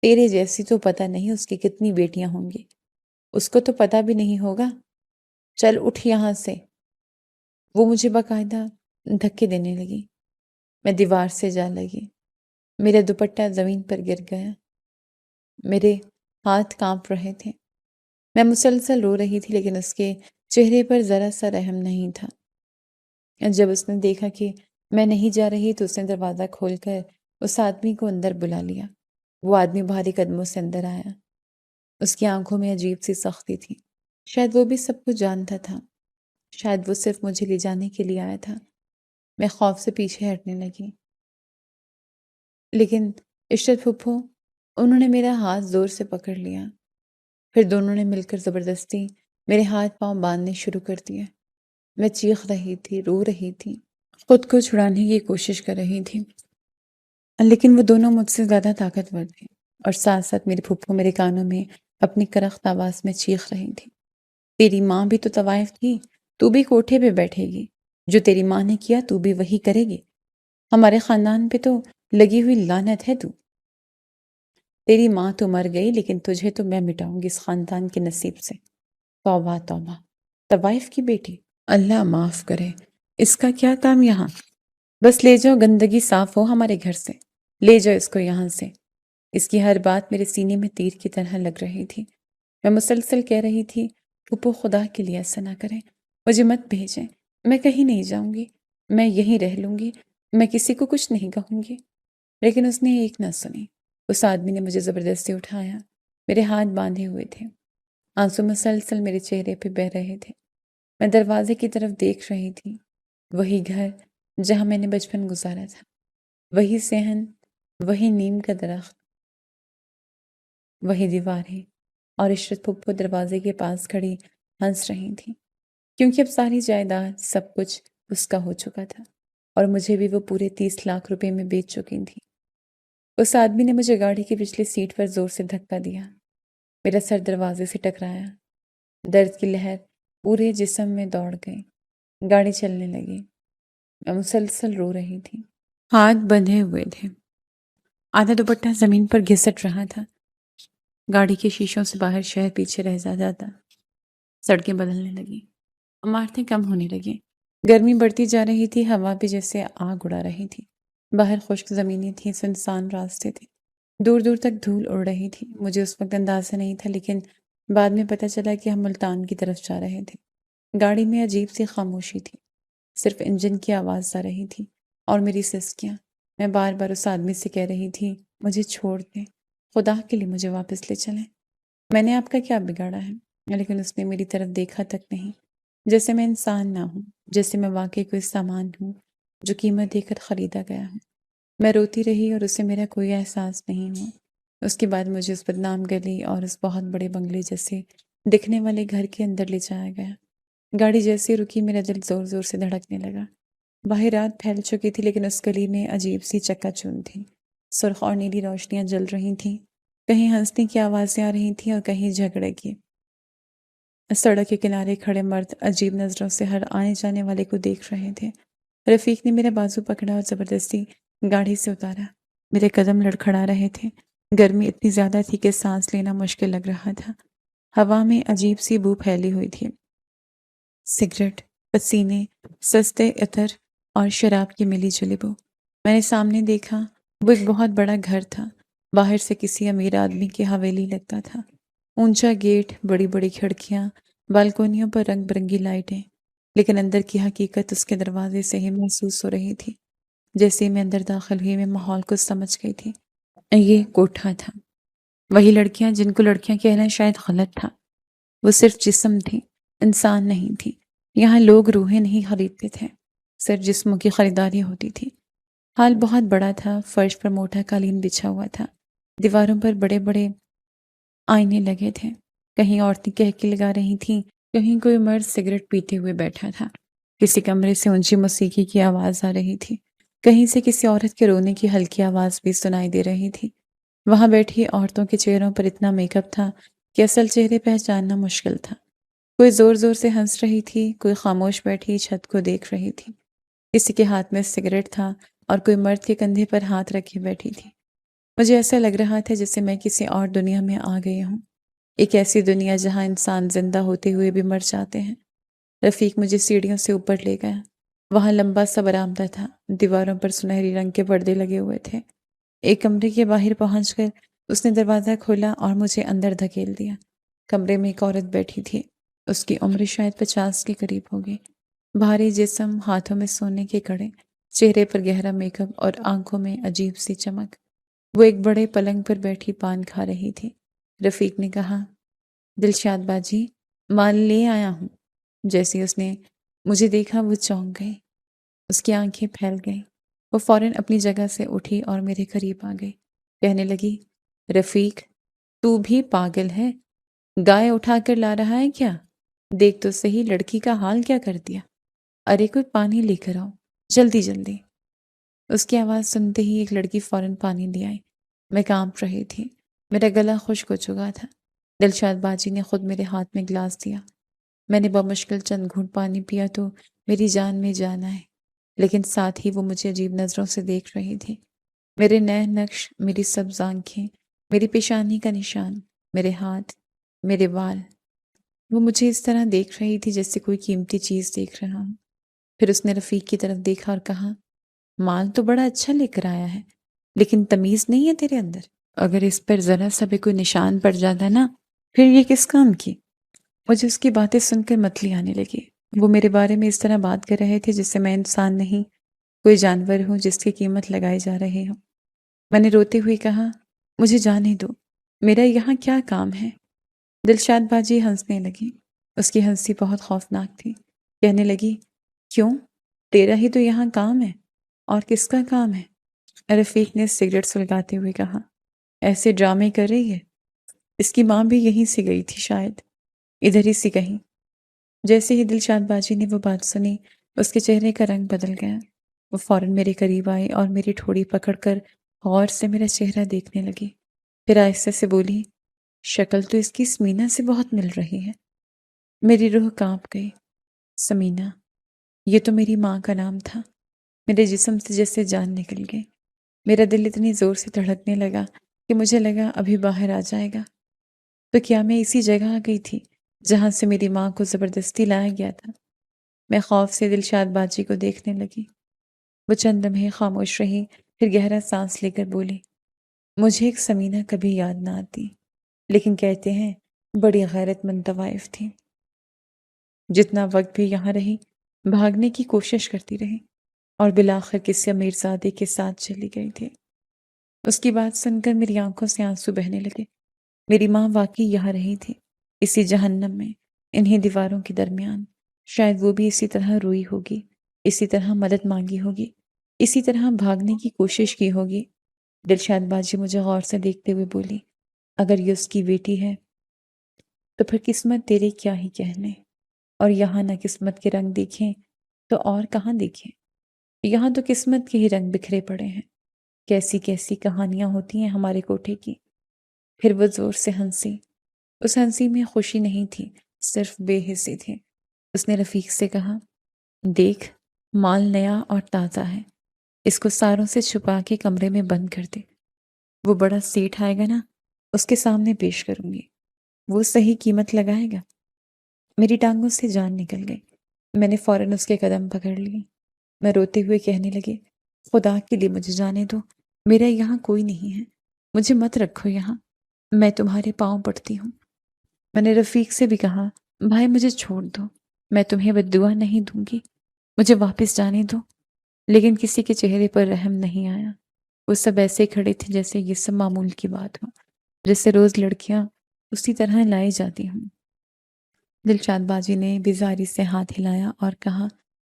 تیرے جیسی تو پتہ نہیں اس کی کتنی بیٹیاں ہوں گی، اس کو تو پتہ بھی نہیں ہوگا، چل اٹھ یہاں سے۔ وہ مجھے باقاعدہ دھکے دینے لگی۔ میں دیوار سے جا لگی، میرا دوپٹہ زمین پر گر گیا، میرے ہاتھ کانپ رہے تھے۔ میں مسلسل رو رہی تھی لیکن اس کے چہرے پر ذرا سا رحم نہیں تھا۔ جب اس نے دیکھا کہ میں نہیں جا رہی تو اس نے دروازہ کھول کر اس آدمی کو اندر بلا لیا۔ وہ آدمی بھاری قدموں سے اندر آیا۔ اس کی آنکھوں میں عجیب سی سختی تھی۔ شاید وہ بھی سب کچھ جانتا تھا، شاید وہ صرف مجھے لے جانے کے لیے آیا تھا۔ میں خوف سے پیچھے ہٹنے لگی، لیکن عشرت پھپھو، انہوں نے میرا ہاتھ زور سے پکڑ لیا۔ پھر دونوں نے مل کر زبردستی میرے ہاتھ پاؤں باندھنے شروع کر دیے۔ میں چیخ رہی تھی، رو رہی تھی، خود کو چھڑانے کی کوشش کر رہی تھی، لیکن وہ دونوں مجھ سے زیادہ طاقتور تھے اور ساتھ ساتھ میری پھپھو میرے کانوں میں اپنی کرخت آواز میں چیخ رہی تھی، تیری ماں بھی تو طوائف تھی، تو بھی کوٹھے پہ بیٹھے گی، جو تیری ماں نے کیا تو بھی وہی کرے گی، ہمارے خاندان پہ تو لگی ہوئی لعنت ہے تو۔ تیری ماں تو مر گئی لیکن تجھے تو میں مٹاؤں گی اس خاندان کے نصیب سے۔ توبہ توبہ، طوائف کی بیٹی، اللہ معاف کرے، اس کا کیا کام یہاں؟ بس لے جاؤ، گندگی صاف ہو ہمارے گھر سے، لے جاؤ اس کو یہاں سے۔ اس کی ہر بات میرے سینے میں تیر کی طرح لگ رہی تھی۔ میں مسلسل کہہ رہی تھی، پھپھو خدا کے لیے ایسا نہ کریں، مجھے مت بھیجیں، میں کہیں نہیں جاؤں گی، میں یہیں رہ لوں گی، میں کسی کو کچھ نہیں کہوں گی۔ لیکن اس نے ایک نہ سنی۔ اس آدمی نے مجھے زبردستی اٹھایا، میرے ہاتھ باندھے ہوئے تھے، آنسو مسلسل میرے چہرے پہ بہہ رہے تھے۔ میں دروازے کی طرف دیکھ رہی تھی، وہی گھر جہاں میں نے بچپن گزارا تھا، وہی صحن، وہی نیم کا درخت، وہی دیواریں، اور عشرت پھپھو دروازے کے پاس کھڑی ہنس رہی تھی، کیونکہ اب ساری جائیداد سب کچھ اس کا ہو چکا تھا اور مجھے بھی وہ پورے 30 لاکھ روپے میں بیچ چکی تھی۔ اس آدمی نے مجھے گاڑی کی پچھلی سیٹ پر زور سے دھکا دیا، میرا سر دروازے سے ٹکرایا، درد کی لہر پورے جسم میں دوڑ گئی، گاڑی چلنے لگی، میں مسلسل رو رہی تھی، ہاتھ بندھے ہوئے تھے، آدھا دوپٹہ زمین پر گھسٹ رہا تھا، گاڑی کے شیشوں سے باہر شہر پیچھے رہ جاتا، سڑکیں بدلنے لگیں، عمارتیں کم ہونے لگیں، گرمی بڑھتی جا رہی تھی، ہوا بھی جیسے آگ اڑا رہی تھی، باہر خشک زمینیں تھیں، سنسان راستے تھے، دور دور تک دھول اڑ رہی تھی۔ مجھے اس وقت اندازہ نہیں تھا لیکن بعد میں پتہ چلا کہ ہم ملتان کی طرف جا رہے تھے۔ گاڑی میں عجیب سی خاموشی تھی، صرف انجن کی آواز آ رہی تھی اور میری سسکیاں۔ میں بار بار اس آدمی سے کہہ رہی تھی، مجھے چھوڑ دیں، خدا کے لیے مجھے واپس لے چلیں، میں نے آپ کا کیا بگاڑا ہے؟ لیکن اس نے میری طرف دیکھا تک نہیں، جیسے میں انسان نہ ہوں، جیسے میں واقعی کوئی سامان ہوں جو قیمت دے کر خریدا گیا ہوں۔ میں روتی رہی اور اسے میرا کوئی احساس نہیں ہوا۔ اس کے بعد مجھے اس بدنام گلی اور اس بہت بڑے بنگلے جیسے دکھنے والے گھر کے اندر لے جایا گیا۔ گاڑی جیسے رکی میرا دل زور زور سے دھڑکنے لگا۔ باہر رات پھیل چکی تھی لیکن اس گلی میں عجیب سی چکا چوند تھی۔ سرخ اور نیلی روشنیاں جل رہی تھیں، کہیں ہنسنے کی آوازیں آ رہی تھیں اور کہیں جھگڑے کی۔ سڑک کے کنارے کھڑے مرد عجیب نظروں سے ہر آنے جانے والے کو دیکھ رہے تھے۔ رفیق نے میرا بازو پکڑا اور زبردستی گاڑی سے اتارا۔ میرے قدم لڑکھڑا رہے تھے۔ گرمی اتنی زیادہ تھی کہ سانس لینا مشکل لگ رہا تھا۔ ہوا میں عجیب سی بو پھیلی ہوئی تھی، سگریٹ، پسینے، سستے عطر اور شراب کی ملی جلی بو۔ میں نے سامنے دیکھا، وہ ایک بہت بڑا گھر تھا، باہر سے کسی امیر آدمی کی حویلی لگتا تھا۔ اونچا گیٹ، بڑی بڑی کھڑکیاں، بالکونیوں پر رنگ برنگی لائٹیں، لیکن اندر کی حقیقت اس کے دروازے سے ہی محسوس ہو رہی تھی۔ جیسے ہی میں اندر داخل ہوئی میں ماحول کو سمجھ گئی تھی۔ یہ کوٹھا تھا، وہی لڑکیاں جن کو لڑکیاں کہنا شاید غلط تھا۔ وہ صرف جسم تھی، انسان نہیں تھی۔ یہاں لوگ روحیں نہیں خریدتے تھے، صرف جسموں کی خریداری ہوتی تھی۔ ہال بہت بڑا تھا، فرش پر موٹا قالین بچھا ہوا تھا، دیواروں پر بڑے بڑے آئینے لگے تھے۔ کہیں عورتیں کہکی لگا رہی تھیں، کہیں کوئی مرد سگریٹ پیتے ہوئے بیٹھا تھا۔ کسی کمرے سے اونچی موسیقی کی آواز آ رہی تھی، کہیں سے کسی عورت کے رونے کی ہلکی آواز بھی سنائی دے رہی تھی۔ وہاں بیٹھی عورتوں کے چہروں پر اتنا میک اپ تھا کہ اصل چہرے پہچاننا مشکل تھا۔ کوئی زور زور سے ہنس رہی تھی، کوئی خاموش بیٹھی چھت کو دیکھ رہی تھی۔ کسی کے ہاتھ میں سگریٹ تھا اور کوئی مرد کے کندھے پر ہاتھ رکھے بیٹھی تھی۔ مجھے ایسا لگ رہا تھا جیسے میں کسی اور دنیا میں آ گئی ہوں، ایک ایسی دنیا جہاں انسان زندہ ہوتے ہوئے بھی مر جاتے ہیں۔ رفیق مجھے سیڑھیوں سے اوپر لے گیا۔ وہاں لمبا سا برآمدہ تھا، دیواروں پر سنہری رنگ کے پردے لگے ہوئے تھے۔ ایک کمرے کے باہر پہنچ کر اس نے دروازہ کھولا اور مجھے اندر دھکیل دیا۔ کمرے میں ایک عورت بیٹھی تھی، اس کی عمر شاید 50 کے قریب ہوگی۔ بھاری جسم، ہاتھوں میں سونے کے کڑے، چہرے پر گہرا میک اپ اور آنکھوں میں عجیب سی چمک۔ وہ ایک بڑے پلنگ پر بیٹھی پان کھا رہی تھی۔ رفیق نے کہا، دلشاد باجی، مال لے آیا ہوں۔ جیسے اس نے مجھے دیکھا وہ چونک گئی، اس کی آنکھیں پھیل گئیں۔ وہ فوراً اپنی جگہ سے اٹھی اور میرے قریب آ گئی، کہنے لگی، رفیق، تو بھی پاگل ہے، گائے اٹھا کر لا رہا ہے کیا؟ دیکھ تو صحیح لڑکی کا حال کیا کر دیا۔ ارے کوئی پانی لے کر آؤ، جلدی جلدی۔ اس کی آواز سنتے ہی ایک لڑکی فوراً پانی لے آئی۔ میں کانپ رہی تھی، میرا گلا خشک ہو چکا تھا۔ دلشاد باجی نے خود میرے ہاتھ میں گلاس دیا۔ میں نے بمشکل چند گھونٹ پانی پیا تو میری جان میں جان آئے، لیکن ساتھ ہی وہ مجھے عجیب نظروں سے دیکھ رہی تھی۔ میرے نئے نقش، میری سبز آنکھیں، میری پیشانی کا نشان، میرے ہاتھ، میرے بال، وہ مجھے اس طرح دیکھ رہی تھی جیسے کوئی قیمتی چیز دیکھ رہا ہوں۔ پھر اس نے رفیق کی طرف دیکھا اور کہا، مال تو بڑا اچھا لے کر آیا ہے، لیکن تمیز نہیں ہے تیرے اندر۔ اگر اس پر ذرا سا بھی کوئی نشان پڑ جاتا نا، پھر یہ کس کام کی؟ مجھے اس کی باتیں سن کر متلی آنے لگی۔ وہ میرے بارے میں اس طرح بات کر رہے تھے جس سے میں انسان نہیں، کوئی جانور ہوں جس کی قیمت لگائی جا رہی ہو۔ میں نے روتے ہوئے کہا، مجھے جانے دو، میرا یہاں کیا کام ہے؟ دلشاد باجی ہنسنے لگی۔ اس کی ہنسی بہت خوفناک تھی۔ کہنے لگی، کیوں؟ تیرا ہی تو یہاں کام ہے، اور کس کا کام ہے؟ رفیق نے سگریٹ سلگاتے ہوئے کہا، ایسے ڈرامے کر رہی ہے؟ اس کی ماں بھی یہیں سے گئی تھی شاید، ادھر ہی سے کہیں۔ جیسے ہی دلشاد باجی نے وہ بات سنی، اس کے چہرے کا رنگ بدل گیا۔ وہ فوراً میرے قریب آئی اور میری ٹھوڑی پکڑ کر غور سے میرا چہرہ دیکھنے لگی۔ پھر آہستہ سے بولی، شکل تو اس کی سمینا سے بہت مل رہی ہے۔ میری روح کانپ گئی۔ سمینا، یہ تو میری ماں کا نام تھا۔ میرے جسم سے جیسے جان نکل گئی۔ میرا دل اتنی زور سے دھڑکنے لگا کہ مجھے لگا ابھی باہر آ جائے گا۔ تو کیا میں اسی جگہ آ گئی تھی جہاں سے میری ماں کو زبردستی لایا گیا تھا؟ میں خوف سے دلشاد باجی کو دیکھنے لگی۔ وہ چند لمحے خاموش رہی، پھر گہرا سانس لے کر بولی، مجھے ایک سمینا کبھی یاد نہ آتی، لیکن کہتے ہیں بڑی غیرت مند طوائف تھی۔ جتنا وقت بھی یہاں رہی، بھاگنے کی کوشش کرتی رہی، اور بالآخر کسی امیر زادے کے ساتھ چلی گئی تھی۔ اس کی بات سن کر میری آنکھوں سے آنسو بہنے لگے۔ میری ماں واقعی یہاں رہی تھی، اسی جہنم میں، انہی دیواروں کے درمیان۔ شاید وہ بھی اسی طرح روئی ہوگی، اسی طرح مدد مانگی ہوگی، اسی طرح بھاگنے کی کوشش کی ہوگی۔ دلشاد باجی مجھے غور سے دیکھتے ہوئے بولی، اگر یہ اس کی بیٹی ہے تو پھر قسمت تیرے کیا ہی کہنے۔ اور یہاں نہ قسمت کے رنگ دیکھیں تو اور کہاں دیکھیں؟ یہاں تو قسمت کے ہی رنگ بکھرے پڑے ہیں۔ کیسی کیسی کہانیاں ہوتی ہیں ہمارے کوٹھے کی۔ پھر وہ زور سے ہنسی۔ اس ہنسی میں خوشی نہیں تھی، صرف بے حسی تھی۔ اس نے رفیق سے کہا، دیکھ، مال نیا اور تازہ ہے، اس کو ساروں سے چھپا کے کمرے میں بند کر دے۔ وہ بڑا سیٹھ آئے گا نا، اس کے سامنے پیش کروں گی، وہ صحیح قیمت لگائے گا۔ میری ٹانگوں سے جان نکل گئی۔ میں نے فوراً اس کے قدم پکڑ لیے۔ میں روتے ہوئے کہنے لگی، خدا کے لیے مجھے جانے دو، میرا یہاں کوئی نہیں ہے، مجھے مت رکھو یہاں، میں تمہارے پاؤں پڑتی ہوں۔ میں نے رفیق سے بھی کہا، بھائی مجھے چھوڑ دو، میں تمہیں بد دعا نہیں دوں گی، مجھے واپس جانے دو۔ لیکن کسی کے چہرے پر رحم نہیں آیا۔ وہ سب ایسے کھڑے تھے جیسے یہ سب معمول کی بات ہو، جیسے روز لڑکیاں اسی طرح لائی جاتی ہوں۔ دلشاد باجی نے بیزاری سے ہاتھ ہلایا اور کہا،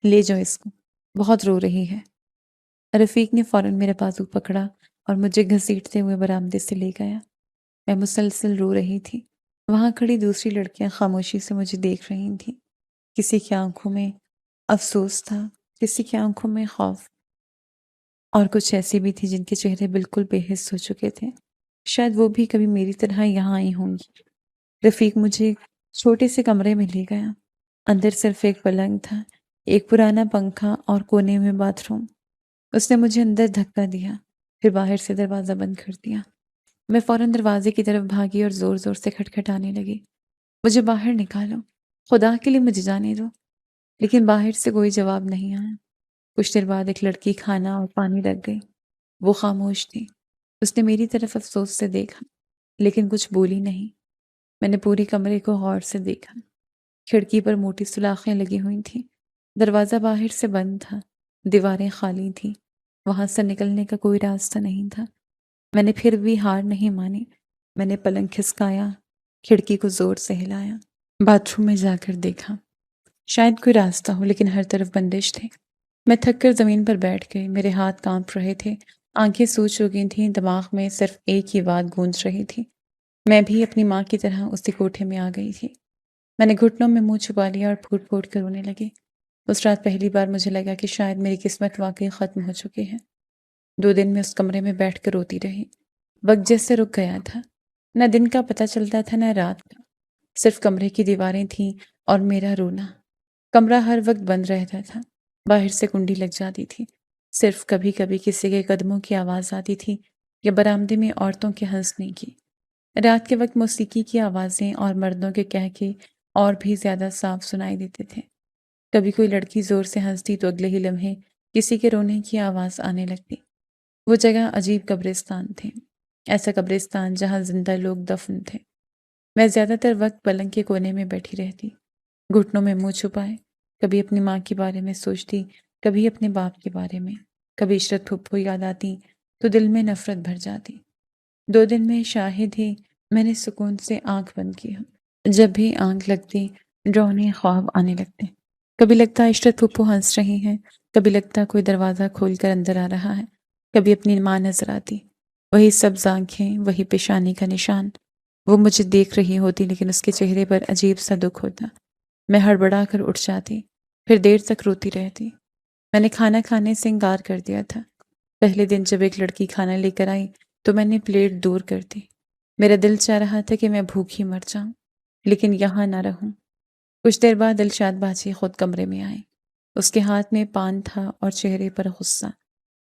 لے جاؤ اس کو، بہت رو رہی ہے۔ رفیق نے فوراً میرا بازو پکڑا اور مجھے گھسیٹتے ہوئے برآمدے سے لے گیا۔ میں مسلسل رو رہی تھی۔ وہاں کھڑی دوسری لڑکیاں خاموشی سے مجھے دیکھ رہی تھیں۔ کسی کی آنکھوں میں افسوس تھا، کسی کی آنکھوں میں خوف، اور کچھ ایسی بھی تھی جن کے چہرے بالکل بے حس ہو چکے تھے۔ شاید وہ بھی کبھی میری طرح یہاں آئی ہوں گی۔ رفیق مجھے چھوٹے سے کمرے میں لے گیا۔ اندر صرف ایک پلنگ تھا، ایک پرانا پنکھا اور کونے میں باتھ روم۔ اس نے مجھے اندر دھکا دیا، پھر باہر سے دروازہ بند کر دیا۔ میں فوراً دروازے کی طرف بھاگی اور زور زور سے کھٹکھٹانے لگی، مجھے باہر نکالو، خدا کے لیے مجھے جانے دو۔ لیکن باہر سے کوئی جواب نہیں آیا۔ کچھ دیر بعد ایک لڑکی کھانا اور پانی رکھ گئی۔ وہ خاموش تھی۔ اس نے میری طرف افسوس سے دیکھا، لیکن کچھ بولی نہیں۔ میں نے پوری کمرے کو غور سے دیکھا۔ کھڑکی پر موٹی سلاخیں لگی ہوئی تھیں، دروازہ باہر سے بند تھا، دیواریں خالی تھیں، وہاں سے نکلنے کا کوئی راستہ نہیں تھا۔ میں نے پھر بھی ہار نہیں مانی۔ میں نے پلنگ کھسکایا، کھڑکی کو زور سے ہلایا، باتھ روم میں جا کر دیکھا، شاید کوئی راستہ ہو، لیکن ہر طرف بندش تھے۔ میں تھک کر زمین پر بیٹھ گئی، میرے ہاتھ کانپ رہے تھے، آنکھیں سوج چکی تھیں، دماغ میں صرف ایک ہی بات گونج رہی تھی، میں بھی اپنی ماں کی طرح اسی کوٹھے میں آ گئی تھی۔ میں نے گھٹنوں میں منہ چھپا لیا اور پھوٹ پھوٹ کر رونے لگی۔ اس رات پہلی بار مجھے لگا کہ شاید میری قسمت واقعی ختم ہو چکی ہے۔ 2 دن میں اس کمرے میں بیٹھ کر روتی رہی۔ وقت جیسے رک گیا تھا، نہ دن کا پتہ چلتا تھا نہ رات کا، صرف کمرے کی دیواریں تھیں اور میرا رونا۔ کمرہ ہر وقت بند رہتا تھا، باہر سے کنڈی لگ جاتی تھی، صرف کبھی کبھی کسی کے قدموں کی آواز آتی تھی یا برآمدے میں عورتوں کے ہنسنے کی۔ رات کے وقت موسیقی کی آوازیں اور مردوں کے کہکے اور بھی زیادہ صاف سنائی دیتے تھے۔ کبھی کوئی لڑکی زور سے ہنستی تو اگلے ہی لمحے کسی کے رونے کی آواز آنے لگتی۔ وہ جگہ عجیب قبرستان تھے، ایسا قبرستان جہاں زندہ لوگ دفن تھے۔ میں زیادہ تر وقت پلنگ کے کونے میں بیٹھی رہتی، گھٹنوں میں منہ چھپائے، کبھی اپنی ماں کے بارے میں سوچتی، کبھی اپنے باپ کے بارے میں، کبھی عشرت پھپھو یاد آتی تو دل میں نفرت بھر جاتی۔ 2 دن میں شاہد ہی میں نے سکون سے آنکھ بند کی ہو۔ جب بھی آنکھ لگتی ڈراؤنے خواب آنے لگتے، کبھی لگتا عشرت پھپھو ہنس رہی ہیں، کبھی لگتا کوئی دروازہ کھول کر اندر آ رہا ہے، کبھی اپنی ماں نظر آتی، وہی سبز آنکھیں، وہی پیشانی کا نشان۔ وہ مجھے دیکھ رہی ہوتی لیکن اس کے چہرے پر عجیب سا دکھ ہوتا۔ میں ہڑبڑا کر اٹھ جاتی، پھر دیر تک روتی رہتی۔ میں نے کھانا کھانے سے انکار کر دیا تھا۔ پہلے دن جب ایک لڑکی کھانا لے کر آئی تو میں نے پلیٹ دور کر دی۔ میرا دل چاہ رہا تھا کہ میں بھوکھی مر جاؤں، لیکن یہاں نہ رہوں۔ کچھ دیر بعد دلشاد باجی خود کمرے میں آئی۔ اس کے ہاتھ میں پان تھا اور چہرے پر غصہ۔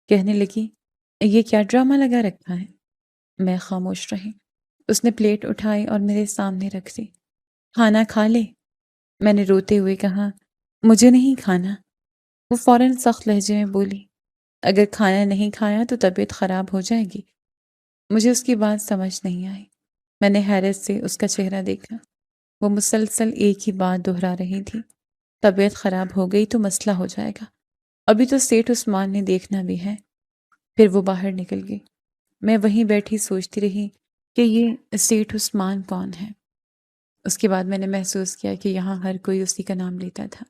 کہنے لگی، یہ کیا ڈرامہ لگا رکھا ہے؟ میں خاموش رہی۔ اس نے پلیٹ اٹھائی اور میرے سامنے رکھ دی۔ کھانا کھا لے، میں نے روتے ہوئے کہا۔ مجھے نہیں کھانا۔ وہ فوراً سخت لہجے میں بولی، اگر کھانا نہیں کھایا تو طبیعت خراب ہو جائے گی۔ مجھے اس کی بات سمجھ نہیں آئی۔ میں نے حیرت سے اس کا چہرہ دیکھا۔ وہ مسلسل ایک ہی بات دہرا رہی تھی، طبیعت خراب ہو گئی تو مسئلہ ہو جائے گا، ابھی تو سیٹھ عثمان نے دیکھنا بھی ہے۔ پھر وہ باہر نکل گئی۔ میں وہیں بیٹھی سوچتی رہی کہ یہ سیٹھ عثمان کون ہے۔ اس کے بعد میں نے محسوس کیا کہ یہاں ہر کوئی اسی کا نام لیتا تھا۔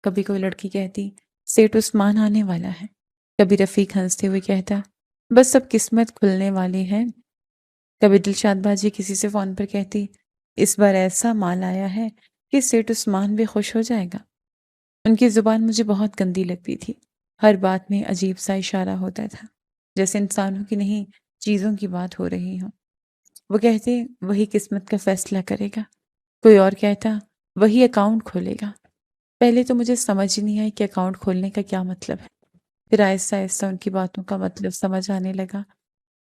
کبھی کوئی لڑکی کہتی، سیٹھ عثمان آنے والا ہے۔ کبھی رفیق ہنستے ہوئے کہتا، بس سب قسمت کھلنے والی ہے۔ کبھی دلشاد باجی کسی سے فون پر کہتی، اس بار ایسا مال آیا ہے
کہ سیٹ عثمان بھی خوش ہو جائے گا؟ ان کی زبان مجھے بہت گندی لگتی تھی، ہر بات میں عجیب سا اشارہ ہوتا تھا، جیسے انسانوں کی نہیں چیزوں کی بات ہو رہی ہو۔ وہ کہتے وہی قسمت کا فیصلہ کرے گا، کوئی اور کہتا وہی اکاؤنٹ کھولے گا۔ پہلے تو مجھے سمجھ ہی نہیں آئی کہ اکاؤنٹ کھولنے کا کیا مطلب ہے، پھر آہستہ آہستہ ان کی باتوں کا مطلب سمجھ آنے لگا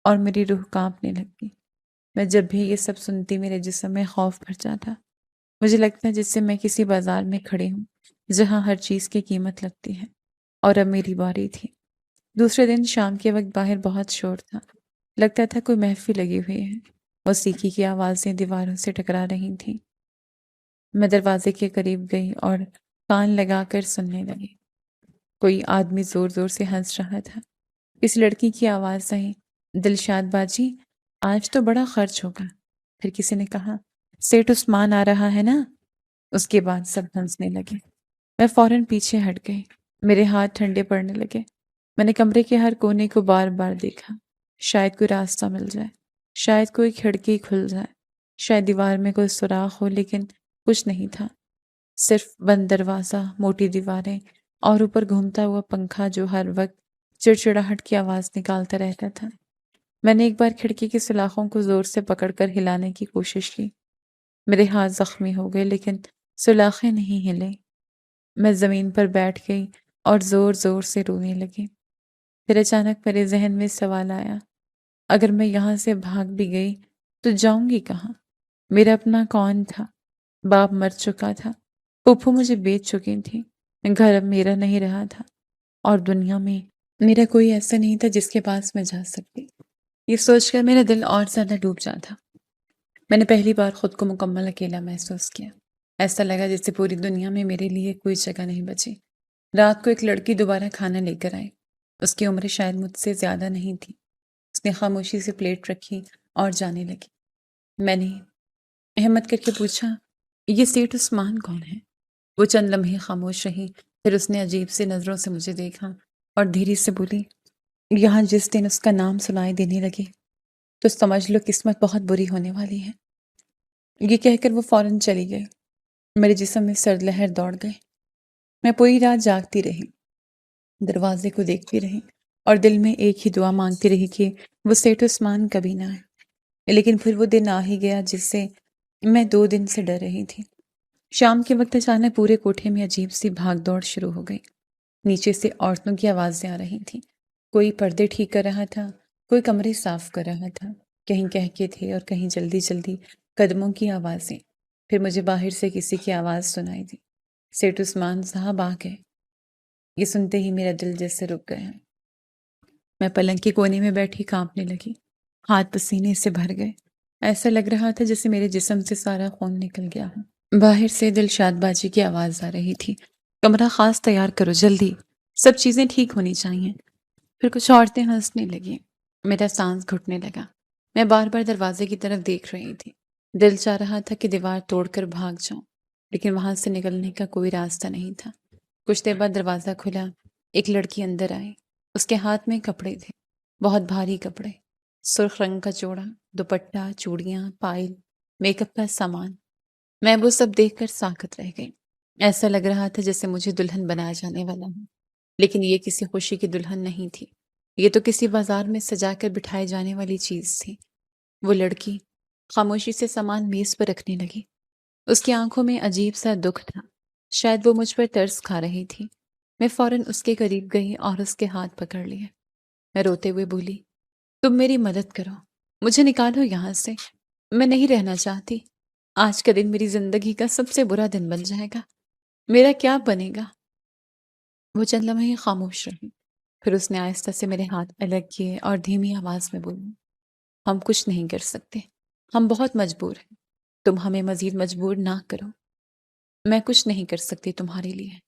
اور میری روح کانپنے لگی۔ میں جب بھی یہ سب سنتی میرے جسم میں خوف بھر جاتا، مجھے لگتا جس سے میں کسی بازار میں کھڑے ہوں جہاں ہر چیز کی قیمت لگتی ہے، اور اب میری باری تھی۔ دوسرے دن شام کے وقت باہر بہت شور تھا، لگتا تھا کوئی محفل لگی ہوئی ہے، موسیقی کی آوازیں دیواروں سے ٹکرا رہی تھیں۔ میں دروازے کے قریب گئی اور کان لگا کر سننے لگی۔ کوئی آدمی زور زور سے ہنس رہا تھا۔ اس لڑکی کی آواز آئی، دلشاد باجی آج تو بڑا خرچ ہوگا۔ پھر کسی نے کہا سیٹ عثمان آ رہا ہے نا؟ اس کے بعد سب ہنسنے لگے۔ میں فوراً پیچھے ہٹ گئی، میرے ہاتھ ٹھنڈے پڑنے لگے۔ میں نے کمرے کے ہر کونے کو بار بار دیکھا، شاید کوئی راستہ مل جائے، شاید کوئی کھڑکی کھل جائے، شاید دیوار میں کوئی سوراخ ہو، لیکن کچھ نہیں تھا، صرف بند دروازہ، موٹی دیواریں اور اوپر گھومتا ہوا پنکھا جو ہر وقت چڑچڑاہٹ کی آواز نکالتا رہتا تھا۔ میں نے ایک بار کھڑکی کے سلاخوں کو زور سے پکڑ کر ہلانے کی کوشش کی، میرے ہاتھ زخمی ہو گئے لیکن سلاخیں نہیں ہلے۔ میں زمین پر بیٹھ گئی اور زور زور سے رونے لگی۔ پھر اچانک میرے ذہن میں سوال آیا، اگر میں یہاں سے بھاگ بھی گئی تو جاؤں گی کہاں؟ میرا اپنا کون تھا؟ باپ مر چکا تھا، پھوپھو مجھے بیچ چکی تھی، گھر اب میرا نہیں رہا تھا، اور دنیا میں میرا کوئی ایسا نہیں تھا جس کے پاس میں جا سکتی۔ یہ سوچ کر میرا دل اور زیادہ ڈوب جاتا۔ میں نے پہلی بار خود کو مکمل اکیلا محسوس کیا، ایسا لگا جیسے پوری دنیا میں میرے لیے کوئی جگہ نہیں بچی۔ رات کو ایک لڑکی دوبارہ کھانا لے کر آئی، اس کی عمر شاید مجھ سے زیادہ نہیں تھی۔ اس نے خاموشی سے پلیٹ رکھی اور جانے لگی۔ میں نے ہمت کر کے پوچھا، یہ سیٹ عثمان کون ہے؟ وہ چند لمحے خاموش رہی، پھر اس نے عجیب سی نظروں سے مجھے دیکھا اور دھیرے سے بولی، یہاں جس دن اس کا نام سنائی دینے لگے تو سمجھ لو قسمت بہت بری ہونے والی ہے۔ یہ کہہ کر وہ فوراً چلی گئی۔ میرے جسم میں سرد لہر دوڑ گئی۔ میں پوری رات جاگتی رہی، دروازے کو دیکھتی رہی اور دل میں ایک ہی دعا مانگتی رہی کہ وہ سیٹ عثمان کبھی نہ آئے۔ لیکن پھر وہ دن آ ہی گیا جس سے میں 2 دن سے ڈر رہی تھی۔ شام کے وقت اچانک پورے کوٹھے میں عجیب سی بھاگ دوڑ شروع ہو گئی۔ نیچے سے عورتوں کی آوازیں آ رہی تھیں، کوئی پردے ٹھیک کر رہا تھا، کوئی کمرے صاف کر رہا تھا، کہیں کہکے تھے اور کہیں جلدی جلدی قدموں کی آوازیں۔ پھر مجھے باہر سے کسی کی آواز سنائی دی، سیٹ عثمان صاحب آ گئے۔ یہ سنتے ہی میرا دل جیسے رک گیا۔ میں پلنگ کے کونے میں بیٹھی کانپنے لگی، ہاتھ پسینے سے بھر گئے، ایسا لگ رہا تھا جیسے میرے جسم سے سارا خون نکل گیا ہو۔ باہر سے دلشاد باجی کی آواز آ رہی تھی، کمرہ خاص تیار کرو جلدی، سب چیزیں ٹھیک ہونی چاہیے۔ پھر کچھ عورتیں ہنسنے لگیں، میرا سانس گھٹنے لگا۔ میں بار بار دروازے کی طرف دیکھ رہی تھی، دل چاہ رہا تھا کہ دیوار توڑ کر بھاگ جاؤں، لیکن وہاں سے نکلنے کا کوئی راستہ نہیں تھا۔ کچھ دیر بعد دروازہ کھلا، ایک لڑکی اندر آئی، اس کے ہاتھ میں کپڑے تھے، بہت بھاری کپڑے، سرخ رنگ کا جوڑا، دوپٹہ، چوڑیاں، پائل، میک اپ کا سامان۔ میں وہ سب دیکھ کر ساکت رہ گئی۔ ایسا لگ رہا تھا جیسے مجھے دلہن بنایا جانے والا ہوں، لیکن یہ کسی خوشی کی دلہن نہیں تھی، یہ تو کسی بازار میں سجا کر بٹھائے جانے والی چیز تھی۔ وہ لڑکی خاموشی سے سامان میز پر رکھنے لگی، اس کی آنکھوں میں عجیب سا دکھ تھا، شاید وہ مجھ پر ترس کھا رہی تھی۔ میں فوراً اس کے قریب گئی اور اس کے ہاتھ پکڑ لیے۔ میں روتے ہوئے بولی، تم میری مدد کرو، مجھے نکالو یہاں سے، میں نہیں رہنا چاہتی۔ آج کا دن میری زندگی کا سب سے برا دن بن جائے گا، میرا کیا بنے گا؟ وہ چند لمحے خاموش رہی، پھر اس نے آہستہ سے میرے ہاتھ الگ کیے اور دھیمی آواز میں بولی، ہم کچھ نہیں کر سکتے، ہم بہت مجبور ہیں، تم ہمیں مزید مجبور نہ کرو۔ میں کچھ نہیں کر سکتی تمہارے لیے،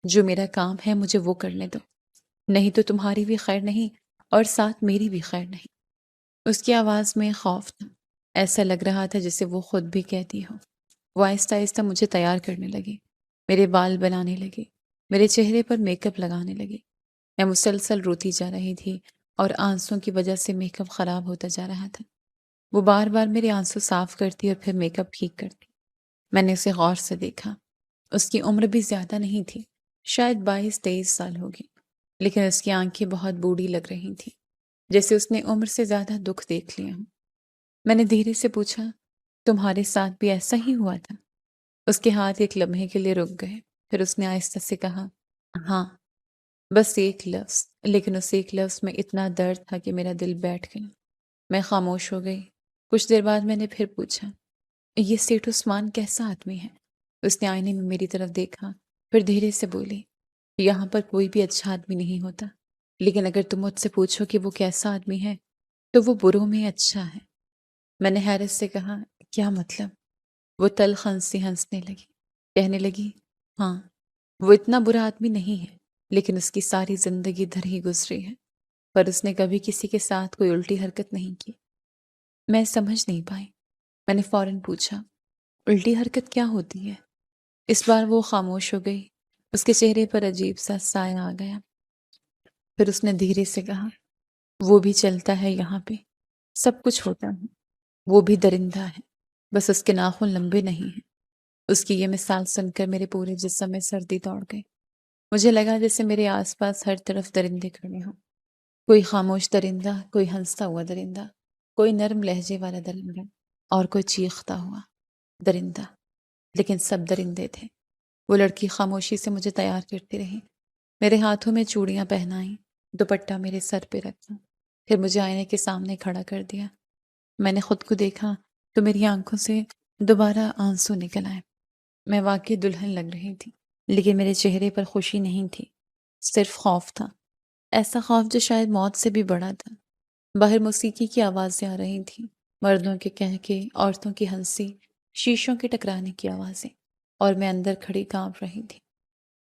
جو میرا کام ہے مجھے وہ کرنے دو، نہیں تو تمہاری بھی خیر نہیں اور ساتھ میری بھی خیر نہیں۔ اس کی آواز میں خوف تھا، ایسا لگ رہا تھا جسے وہ خود بھی کہتی ہو۔ وہ آہستہ آہستہ مجھے تیار کرنے لگی، میرے بال بنانے لگی، میرے چہرے پر میک اپ لگانے لگی۔ میں مسلسل روتی جا رہی تھی اور آنسوں کی وجہ سے میک اپ خراب ہوتا جا رہا تھا۔ وہ بار بار میرے آنسو صاف کرتی اور پھر میک اپ ٹھیک کرتی۔
میں نے اسے غور سے دیکھا۔ اس کی عمر بھی زیادہ نہیں تھی، شاید 22-23 سال ہوگی، لیکن اس کی آنکھیں بہت بوڑھی لگ رہی تھیں، جیسے اس نے عمر سے زیادہ دکھ دیکھ لیا ہوں۔ میں نے دھیرے سے پوچھا، تمہارے ساتھ بھی ایسا ہی ہوا تھا؟ اس کے ہاتھ ایک لمحے کے لیے رک گئے، پھر اس نے آہستہ سے کہا، ہاں، بس ایک لفظ، لیکن اس ایک لفظ میں اتنا درد تھا کہ میرا دل بیٹھ گیا۔ میں خاموش ہو گئی۔ کچھ دیر بعد میں نے پھر پوچھا، یہ سیٹھ عثمان کیسا آدمی ہے؟ اس نے آئینے میں میری طرف دیکھا، پھر دھیرے سے بولی، یہاں پر کوئی بھی اچھا آدمی نہیں ہوتا، لیکن اگر تم مجھ سے پوچھو کہ وہ کیسا آدمی ہے تو وہ بروں میں اچھا ہے۔ میں نے حیرت سے کہا، کیا مطلب؟ وہ تلخ ہنسی ہنسنے لگی، کہنے لگی، ہاں، وہ اتنا برا آدمی نہیں ہے، لیکن اس کی ساری زندگی دھر ہی گزری ہے، پر اس نے کبھی کسی کے ساتھ کوئی الٹی حرکت نہیں کی۔ میں سمجھ نہیں پائی۔ میں نے فوراً پوچھا، الٹی حرکت کیا ہوتی ہے؟ اس بار وہ خاموش ہو گئی۔ اس کے چہرے پر عجیب سا سایہ آ گیا۔ پھر اس نے دھیرے سے کہا، وہ بھی چلتا ہے یہاں پہ، سب کچھ ہوتا ہے، وہ بھی درندہ ہے، بس اس کے ناخن لمبے نہیں ہیں۔ اس کی یہ مثال سن کر میرے پورے جسم میں سردی دوڑ گئی۔ مجھے لگا جیسے میرے آس پاس ہر طرف درندے کھڑے ہوں، کوئی خاموش درندہ، کوئی ہنستا ہوا درندہ، کوئی نرم لہجے والا درندہ، اور کوئی چیختا ہوا درندہ، لیکن سب درندے تھے۔ وہ لڑکی خاموشی سے مجھے تیار کرتی رہی، میرے ہاتھوں میں چوڑیاں پہنائیں، دوپٹہ میرے سر پہ رکھا، پھر مجھے آئینے کے سامنے کھڑا کر دیا۔ میں نے خود کو دیکھا تو میری آنکھوں سے دوبارہ آنسو نکل آئے۔ میں واقعی دلہن لگ رہی تھی، لیکن میرے چہرے پر خوشی نہیں تھی، صرف خوف تھا، ایسا خوف جو شاید موت سے بھی بڑا تھا۔ باہر موسیقی کی آوازیں آ رہی تھیں، مردوں کے کہکے، عورتوں کی ہنسی، شیشوں کے ٹکرانے کی آوازیں، اور میں اندر کھڑی کانپ رہی تھی۔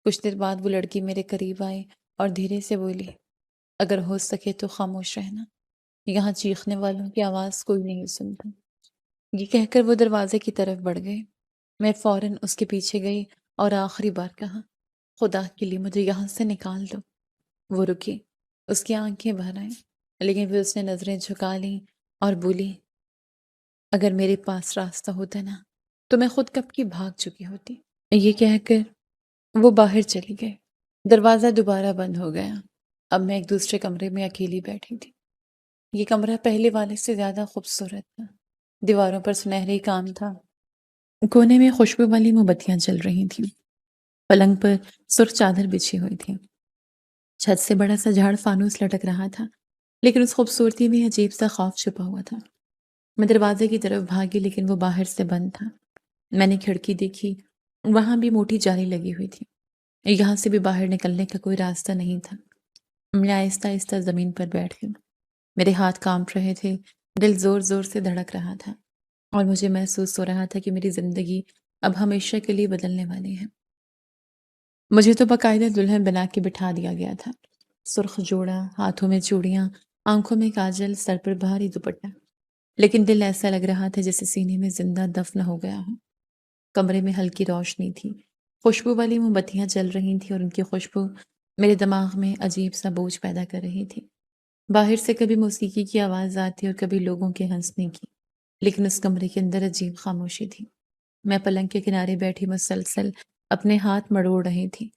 کچھ دیر بعد وہ لڑکی میرے قریب آئی اور دھیرے سے بولی، اگر ہو سکے تو خاموش رہنا، یہاں چیخنے والوں کی آواز کوئی نہیں سنتا۔ یہ کہہ کر وہ دروازے کی طرف بڑھ گئے۔ میں فوراً اس کے پیچھے گئی اور آخری بار کہا، خدا کے لیے مجھے یہاں سے نکال دو۔ وہ رکی، اس کی آنکھیں بھر آئیں، لیکن پھر اس نے نظریں جھکا لیں اور بولی، اگر میرے پاس راستہ ہوتا نا تو میں خود کب کی بھاگ چکی ہوتی۔ یہ کہہ کر وہ باہر چلی گئی۔ دروازہ دوبارہ بند ہو گیا۔ اب میں ایک دوسرے کمرے میں اکیلی بیٹھی تھی۔ یہ کمرہ پہلے والے سے زیادہ خوبصورت تھا۔ دیواروں پر سنہری کام تھا، کونے میں خوشبو والی موم بتیاں جل رہی تھیں، پلنگ پر سرخ چادر بچھی ہوئی تھی، چھت سے بڑا سا جھاڑ فانوس لٹک رہا تھا، لیکن اس خوبصورتی میں عجیب سا خوف چھپا ہوا تھا۔ میں دروازے کی طرف بھاگی، لیکن وہ باہر سے بند تھا۔ میں نے کھڑکی دیکھی، وہاں بھی موٹی جالی لگی ہوئی تھی، یہاں سے بھی باہر نکلنے کا کوئی راستہ نہیں تھا۔ میں آہستہ آہستہ زمین پر بیٹھ گئی۔ میرے ہاتھ کانپ رہے تھے، دل زور زور سے دھڑک رہا تھا، اور مجھے محسوس ہو رہا تھا کہ میری زندگی اب ہمیشہ کے لیے بدلنے والی ہے۔ مجھے تو باقاعدہ دلہن بنا کے بٹھا دیا گیا تھا، سرخ جوڑا، ہاتھوں میں چوڑیاں، آنکھوں میں کاجل، سر پر بھاری دوپٹہ، لیکن دل ایسا لگ رہا تھا جیسے سینے میں زندہ دفن ہو گیا ہو۔ کمرے میں ہلکی روشنی تھی، خوشبو والی موم بتیاں جل رہی تھیں، اور ان کی خوشبو میرے دماغ میں عجیب سا بوجھ پیدا کر رہی تھی۔ باہر سے کبھی موسیقی کی آواز آتی اور کبھی لوگوں کے ہنسنے کی، لیکن اس کمرے کے اندر عجیب خاموشی تھی۔ میں پلنگ کے کنارے بیٹھی مسلسل اپنے ہاتھ مڑوڑ رہی تھی۔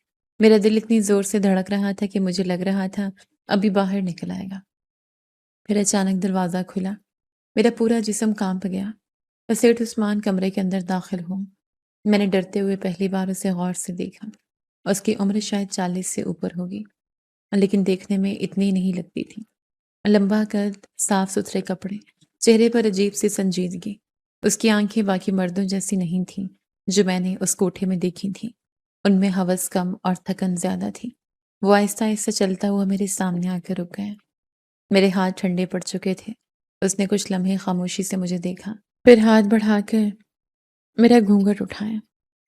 میرا دل اتنی زور سے دھڑک رہا تھا کہ مجھے لگ رہا تھا ابھی باہر نکل آئے گا۔ پھر اچانک دروازہ کھلا، میرا پورا جسم کانپ گیا۔ سیٹھ عثمان کمرے کے اندر داخل ہوا۔ میں نے ڈرتے ہوئے پہلی بار اسے غور سے دیکھا۔ اس کی عمر شاید 40 سے اوپر ہوگی، لیکن دیکھنے میں اتنی نہیں لگتی تھی۔ لمبا قد، صاف ستھرے کپڑے، چہرے پر عجیب سی سنجیدگی۔ اس کی آنکھیں باقی مردوں جیسی نہیں تھیں جو میں نے اس کوٹھے میں دیکھی تھیں، ان میں ہوس کم اور تھکن زیادہ تھی۔ وہ آہستہ آہستہ چلتا ہوا میرے سامنے آ کر رک گیا۔ میرے ہاتھ ٹھنڈے پڑ چکے تھے۔ اس نے کچھ لمحے خاموشی سے مجھے دیکھا، پھر ہاتھ بڑھا کر میرا گھونگھٹ اٹھایا۔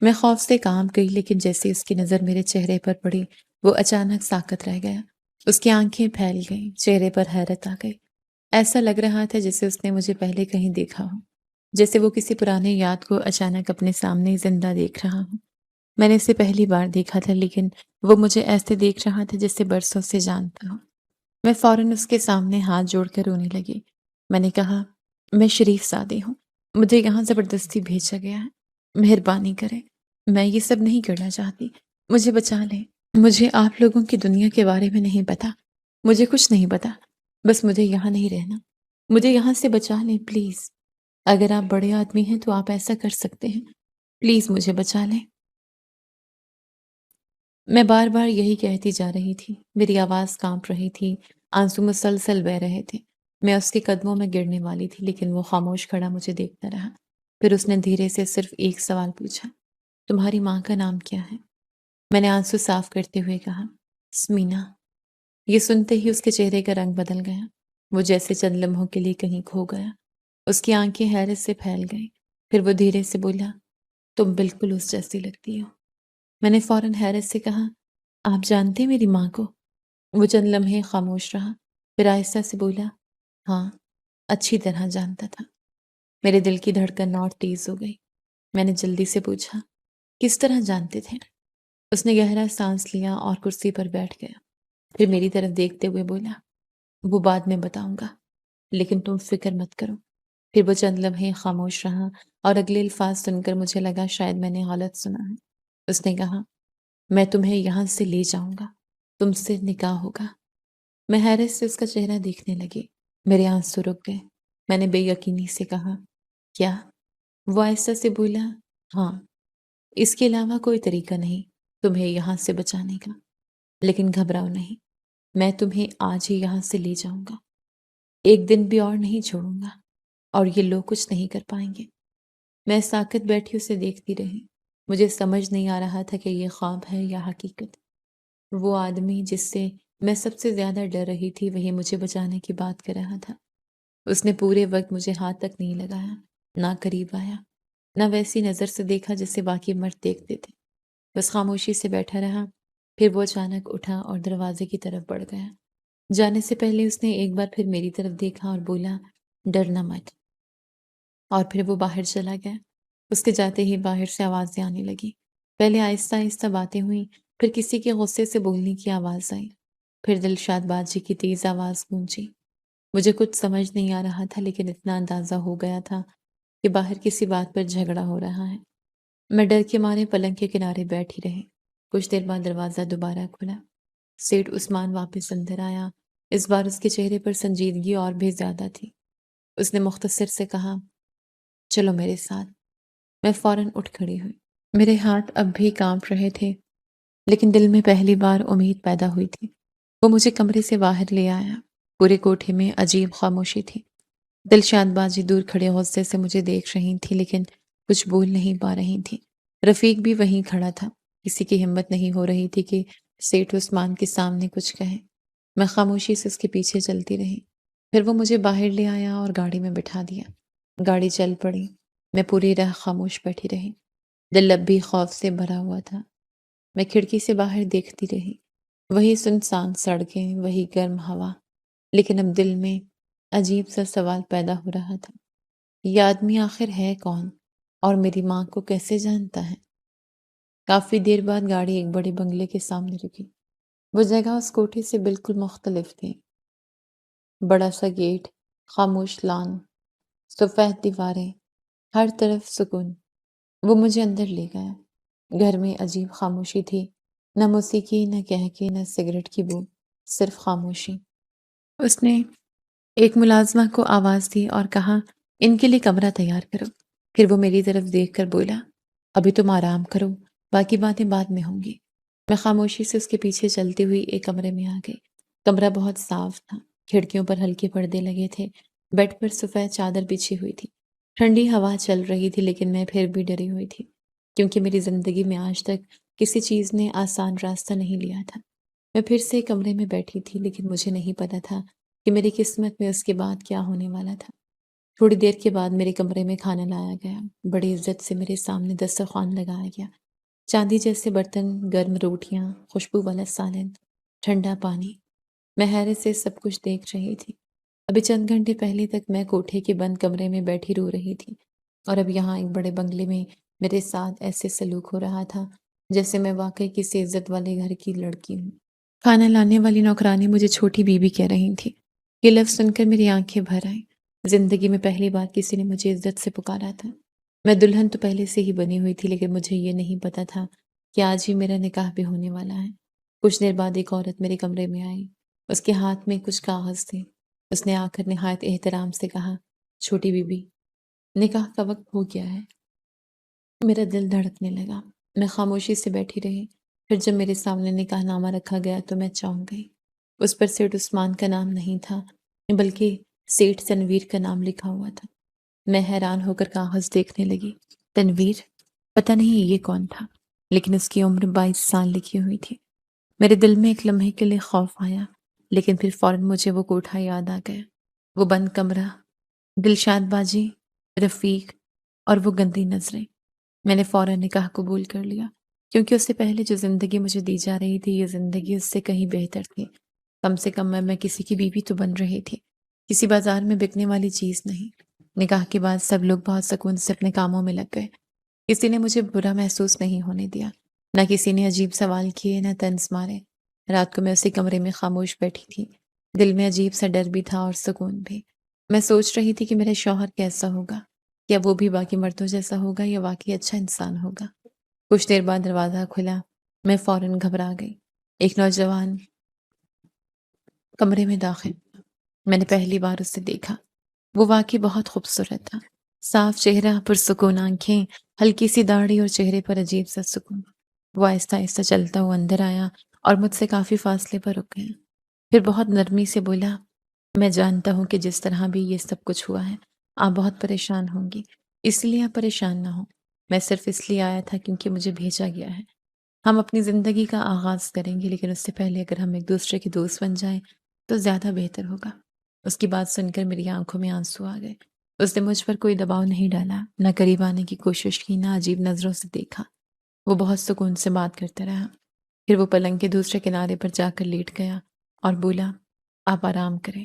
میں خوف سے کانپ گئی، لیکن جیسے اس کی نظر میرے چہرے پر پڑی وہ اچانک ساکت رہ گیا۔ اس کی آنکھیں پھیل گئیں، چہرے پر حیرت آ گئی۔ ایسا لگ رہا تھا جیسے اس نے مجھے پہلے کہیں دیکھا ہو، جیسے وہ کسی پرانے یاد کو اچانک اپنے سامنے زندہ دیکھ رہا ہو۔ میں نے اسے پہلی بار دیکھا تھا، لیکن وہ مجھے ایسے دیکھ رہا تھا جیسے برسوں سے جانتا ہو۔ میں فوراً اس کے سامنے ہاتھ جوڑ کر رونے لگی۔ میں نے کہا، میں شریف زادی ہوں، مجھے یہاں زبردستی بھیجا گیا ہے،
مہربانی کریں، میں یہ سب نہیں کرنا چاہتی، مجھے بچا لیں۔ مجھے آپ لوگوں کی دنیا کے بارے میں نہیں پتا، مجھے کچھ نہیں پتا، بس مجھے یہاں نہیں رہنا، مجھے یہاں سے بچا لیں پلیز۔ اگر آپ بڑے آدمی ہیں تو آپ ایسا کر سکتے ہیں، پلیز مجھے بچا لیں۔ میں بار بار یہی کہتی جا رہی تھی، میری آواز کانپ رہی تھی، آنسو مسلسل بہہ رہے تھے۔ میں اس کے قدموں میں گرنے والی تھی لیکن وہ خاموش کھڑا مجھے دیکھتا رہا۔ پھر اس نے دھیرے سے صرف ایک سوال پوچھا، تمہاری ماں کا نام کیا ہے؟ میں نے آنسو صاف کرتے ہوئے کہا، سمینا۔ یہ سنتے ہی اس کے چہرے کا رنگ بدل گیا، وہ جیسے چند لمحوں کے لیے کہیں کھو گیا۔ اس کی آنکھیں حیرت سے پھیل گئیں، پھر وہ دھیرے سے بولا، تم بالکل اس جیسی لگتی ہو۔ میں نے فوراً حیرت سے کہا، آپ جانتے میری ماں کو؟ وہ چند لمحے خاموش رہا، پھر آہستہ سے بولا، ہاں، اچھی طرح جانتا تھا۔ میرے دل کی دھڑکن اور تیز ہو گئی۔ میں نے جلدی سے پوچھا، کس طرح جانتے تھے؟ اس نے گہرا سانس لیا اور کرسی پر بیٹھ گیا، پھر میری طرف دیکھتے ہوئے بولا، وہ بعد میں بتاؤں گا، لیکن تم فکر مت کرو۔ پھر وہ چند لمحے خاموش رہا اور اگلے الفاظ سن کر مجھے لگا شاید میں نے غلط سنا ہے۔ اس نے کہا، میں تمہیں یہاں سے لے جاؤں گا، تم سے نکاح ہوگا۔ میں حیرت سے اس کا چہرہ دیکھنے لگی، میرے آنسو رک گئے۔ میں نے بے یقینی سے کہا، کیا؟ وہ آہستہ سے بولا، ہاں، اس کے علاوہ کوئی طریقہ نہیں تمہیں یہاں سے بچانے کا، لیکن گھبراؤ نہیں، میں تمہیں آج ہی یہاں سے لے جاؤں گا، ایک دن بھی اور نہیں چھوڑوں گا، اور یہ لوگ کچھ نہیں کر پائیں گے۔ میں ساکت بیٹھی اسے دیکھتی رہی، مجھے سمجھ نہیں آ رہا تھا کہ یہ خواب ہے یا حقیقت۔ وہ آدمی جس سے میں سب سے زیادہ ڈر رہی تھی وہی مجھے بچانے کی بات کر رہا تھا۔ اس نے پورے وقت مجھے ہاتھ تک نہیں لگایا، نہ قریب آیا، نہ ویسی نظر سے دیکھا جسے باقی مرد دیکھتے تھے، بس خاموشی سے بیٹھا رہا۔ پھر وہ اچانک اٹھا اور دروازے کی طرف بڑھ گیا۔ جانے سے پہلے اس نے ایک بار پھر میری طرف دیکھا اور بولا، ڈرنا مت، اور پھر وہ باہر چلا گیا۔ اس کے جاتے ہی باہر سے آوازیں آنے لگی، پہلے آہستہ آہستہ باتیں ہوئیں، پھر کسی کے غصے سے بولنے کی آواز آئی، پھر دلشاد باجی کی تیز آواز گونجی۔ مجھے کچھ سمجھ نہیں آ رہا تھا لیکن اتنا اندازہ ہو گیا تھا کہ باہر کسی بات پر جھگڑا ہو رہا ہے۔ میں ڈر کے مارے پلنگ کے کنارے بیٹھی رہی۔ کچھ دیر بعد دروازہ دوبارہ کھلا، سیٹھ عثمان واپس اندر آیا۔ اس بار اس کے چہرے پر سنجیدگی اور بھی زیادہ تھی۔ اس نے مختصر سے کہا، چلو میرے ساتھ۔ میں فوراً اٹھ کھڑی ہوئی، میرے ہاتھ اب بھی کانپ رہے تھے لیکن دل میں پہلی بار امید پیدا ہوئی تھی۔ وہ مجھے کمرے سے باہر لے آیا، پورے کوٹھے میں عجیب خاموشی تھی۔ دلشاد باجی دور کھڑے غصے سے مجھے دیکھ رہی تھی لیکن کچھ بول نہیں پا رہی تھی۔ رفیق بھی وہیں کھڑا تھا، کسی کی ہمت نہیں ہو رہی تھی کہ سیٹھ عثمان کے سامنے کچھ کہے۔ میں خاموشی سے اس کے پیچھے چلتی رہی، پھر وہ مجھے باہر لے آیا اور گاڑی میں بٹھا دیا۔ گاڑی چل پڑی، میں پوری راہ خاموش بیٹھی رہی، دل اب بھی خوف سے بھرا ہوا تھا۔ میں کھڑکی سے باہر دیکھتی رہی، وہی سنسان سڑکیں، وہی گرم ہوا، لیکن اب دل میں عجیب سا سوال پیدا ہو رہا تھا، یہ آدمی آخر ہے کون اور میری ماں کو کیسے جانتا ہے؟ کافی دیر بعد گاڑی ایک بڑے بنگلے کے سامنے رکی۔ وہ جگہ اس کوٹھے سے بالکل مختلف تھی، بڑا سا گیٹ، خاموش لان، سفید دیواریں، ہر طرف سکون۔ وہ مجھے اندر لے گیا۔ گھر میں عجیب خاموشی تھی، نہ موسیقی، نہ کہکے، نہ سگریٹ کی بو، صرف خاموشی۔ اس نے ایک ملازمہ کو آواز دی اور کہا، ان کے لیے کمرہ تیار کرو۔ پھر وہ میری طرف دیکھ کر بولا، ابھی تم آرام کرو، باقی باتیں بعد میں ہوں گی۔ میں خاموشی سے اس کے پیچھے چلتی ہوئی ایک کمرے میں آ گئی۔ کمرہ بہت صاف تھا، کھڑکیوں پر ہلکے پردے لگے تھے، بیڈ پر سفید چادر بچھی ہوئی تھی۔ ٹھنڈی ہوا چل رہی تھی لیکن میں پھر بھی ڈری ہوئی تھی، کیونکہ میری زندگی میں آج تک کسی چیز نے آسان راستہ نہیں لیا تھا۔ میں پھر سے کمرے میں بیٹھی تھی لیکن مجھے نہیں پتا تھا کہ میری قسمت میں اس کے بعد کیا ہونے والا تھا۔ تھوڑی دیر کے بعد میرے کمرے میں کھانا لایا گیا، بڑی عزت سے میرے سامنے دسترخوان لگایا گیا، چاندی جیسے برتن، گرم روٹیاں، خوشبو والا سالن، ٹھنڈا پانی۔ میں حیرت سے سب کچھ دیکھ رہی تھی۔ ابھی چند گھنٹے پہلے تک میں کوٹھے کے بند کمرے میں بیٹھی رو رہی تھی، اور اب یہاں ایک بڑے بنگلے میں میرے ساتھ ایسے سلوک ہو رہا تھا جیسے میں واقعی کسی عزت والے گھر کی لڑکی ہوں۔ کھانا لانے والی نوکرانی مجھے چھوٹی بیوی کہہ رہی تھی۔ یہ لفظ سن کر میری آنکھیں بھر آئیں۔ زندگی میں پہلی بار کسی نے مجھے عزت سے پکارا تھا۔ میں دلہن تو پہلے سے ہی بنی ہوئی تھی، لیکن مجھے یہ نہیں پتا تھا کہ آج ہی میرا نکاح بھی ہونے والا ہے۔ کچھ دیر بعد ایک عورت میرے کمرے میں آئی۔ اس کے ہاتھ میں کچھ کاغذ تھے۔ اس نے آ کر نہایت احترام سے کہا، چھوٹی بی بی، نکاح کا وقت ہو گیا ہے۔ میرا دل دھڑکنے لگا۔ میں خاموشی سے بیٹھی رہی۔ پھر جب میرے سامنے نکاح نامہ رکھا گیا تو میں چونک گئی۔ اس پر سیٹھ عثمان کا نام نہیں تھا، بلکہ سیٹھ تنویر کا نام لکھا ہوا تھا۔ میں حیران ہو کر کاغذ دیکھنے لگی۔ تنویر؟ پتہ نہیں یہ کون تھا، لیکن اس کی عمر 22 سال لکھی ہوئی تھی۔ میرے دل میں ایک لمحے کے لیے خوف آیا، لیکن پھر فوراً مجھے وہ کوٹھا یاد آ گیا، وہ بند کمرہ، دلشاد باجی، رفیق اور وہ گندی نظریں۔ میں نے فوراً نکاح قبول کر لیا، کیونکہ اس سے پہلے جو زندگی مجھے دی جا رہی تھی یہ زندگی اس سے کہیں بہتر تھی۔ کم سے کم میں کسی کی بیوی تو بن رہی تھی، کسی بازار میں بکنے والی چیز نہیں۔ نکاح کے بعد سب لوگ بہت سکون سے اپنے کاموں میں لگ گئے۔ کسی نے مجھے برا محسوس نہیں ہونے دیا، نہ کسی نے عجیب سوال کیے، نہ طنز مارے۔ رات کو میں اسی کمرے میں خاموش بیٹھی تھی، دل میں عجیب سا ڈر بھی تھا اور سکون بھی۔ میں سوچ رہی تھی کہ میرا شوہر کیسا ہوگا، کیا وہ بھی باقی مردوں جیسا ہوگا یا واقعی اچھا انسان ہوگا۔ کچھ دیر بعد دروازہ کھلا۔ میں فوراً گھبرا گئی۔ ایک نوجوان کمرے میں داخل ہوا۔ میں نے پہلی بار اسے دیکھا۔ وہ واقعی بہت خوبصورت تھا۔ صاف چہرہ، پرسکون آنکھیں، ہلکی سی داڑھی اور چہرے پر عجیب سا سکون۔ وہ آہستہ آہستہ چلتا ہوا اندر آیا اور مجھ سے کافی فاصلے پر رک گیا۔ پھر بہت نرمی سے بولا، میں جانتا ہوں کہ جس طرح بھی یہ سب کچھ ہوا ہے آپ بہت پریشان ہوں گی، اس لیے آپ پریشان نہ ہوں۔ میں صرف اس لیے آیا تھا کیونکہ مجھے بھیجا گیا ہے۔ ہم اپنی زندگی کا آغاز کریں گے، لیکن اس سے پہلے اگر ہم ایک دوسرے کے دوست بن جائیں تو زیادہ بہتر ہوگا۔ اس کی بات سن کر میری آنکھوں میں آنسو آ گئے۔ اس نے مجھ پر کوئی دباؤ نہیں ڈالا، نہ قریب آنے کی کوشش کی، نہ عجیب نظروں سے دیکھا۔ وہ بہت سکون سے بات کرتا رہا۔ پھر وہ پلنگ کے دوسرے کنارے پر جا کر لیٹ گیا اور بولا، آپ آرام کریں،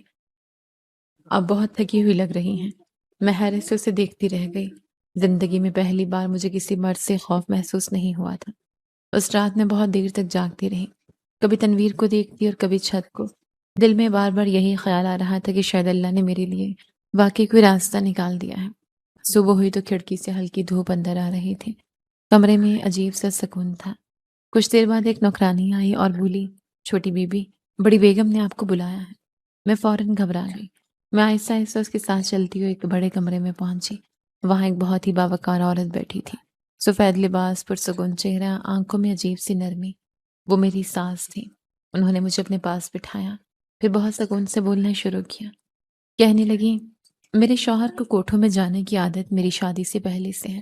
آپ بہت تھکی ہوئی لگ رہی ہیں۔ میں حیرت سے اسے دیکھتی رہ گئی۔ زندگی میں پہلی بار مجھے کسی مرد سے خوف محسوس نہیں ہوا تھا۔ اس رات میں بہت دیر تک جاگتی رہی، کبھی تنویر کو دیکھتی اور کبھی چھت کو۔ دل میں بار بار یہی خیال آ رہا تھا کہ شاید اللہ نے میرے لیے واقعی کوئی راستہ نکال دیا ہے۔ صبح ہوئی تو کھڑکی سے ہلکی دھوپ اندر آ رہی تھی۔ کمرے میں عجیب سا سکون تھا۔ کچھ دیر بعد ایک نوکرانی آئی اور بولی، چھوٹی بی بی، بڑی بیگم نے آپ کو بلایا ہے۔ میں فوراً گھبرا گئی۔ میں آہستہ آہستہ اس کے ساتھ چلتی ہوئی ایک بڑے کمرے میں پہنچی۔ وہاں ایک بہت ہی باوقار عورت بیٹھی تھی، سفید لباس، پرسکون چہرہ، آنکھوں میں عجیب سی نرمی۔ وہ میری ساس تھی۔ انہوں نے مجھے اپنے پاس بٹھایا، پھر بہت سکون سے بولنا شروع کیا۔ کہنے لگی، میرے شوہر کو کوٹھوں میں جانے کی عادت میری شادی سے پہلے سے ہے۔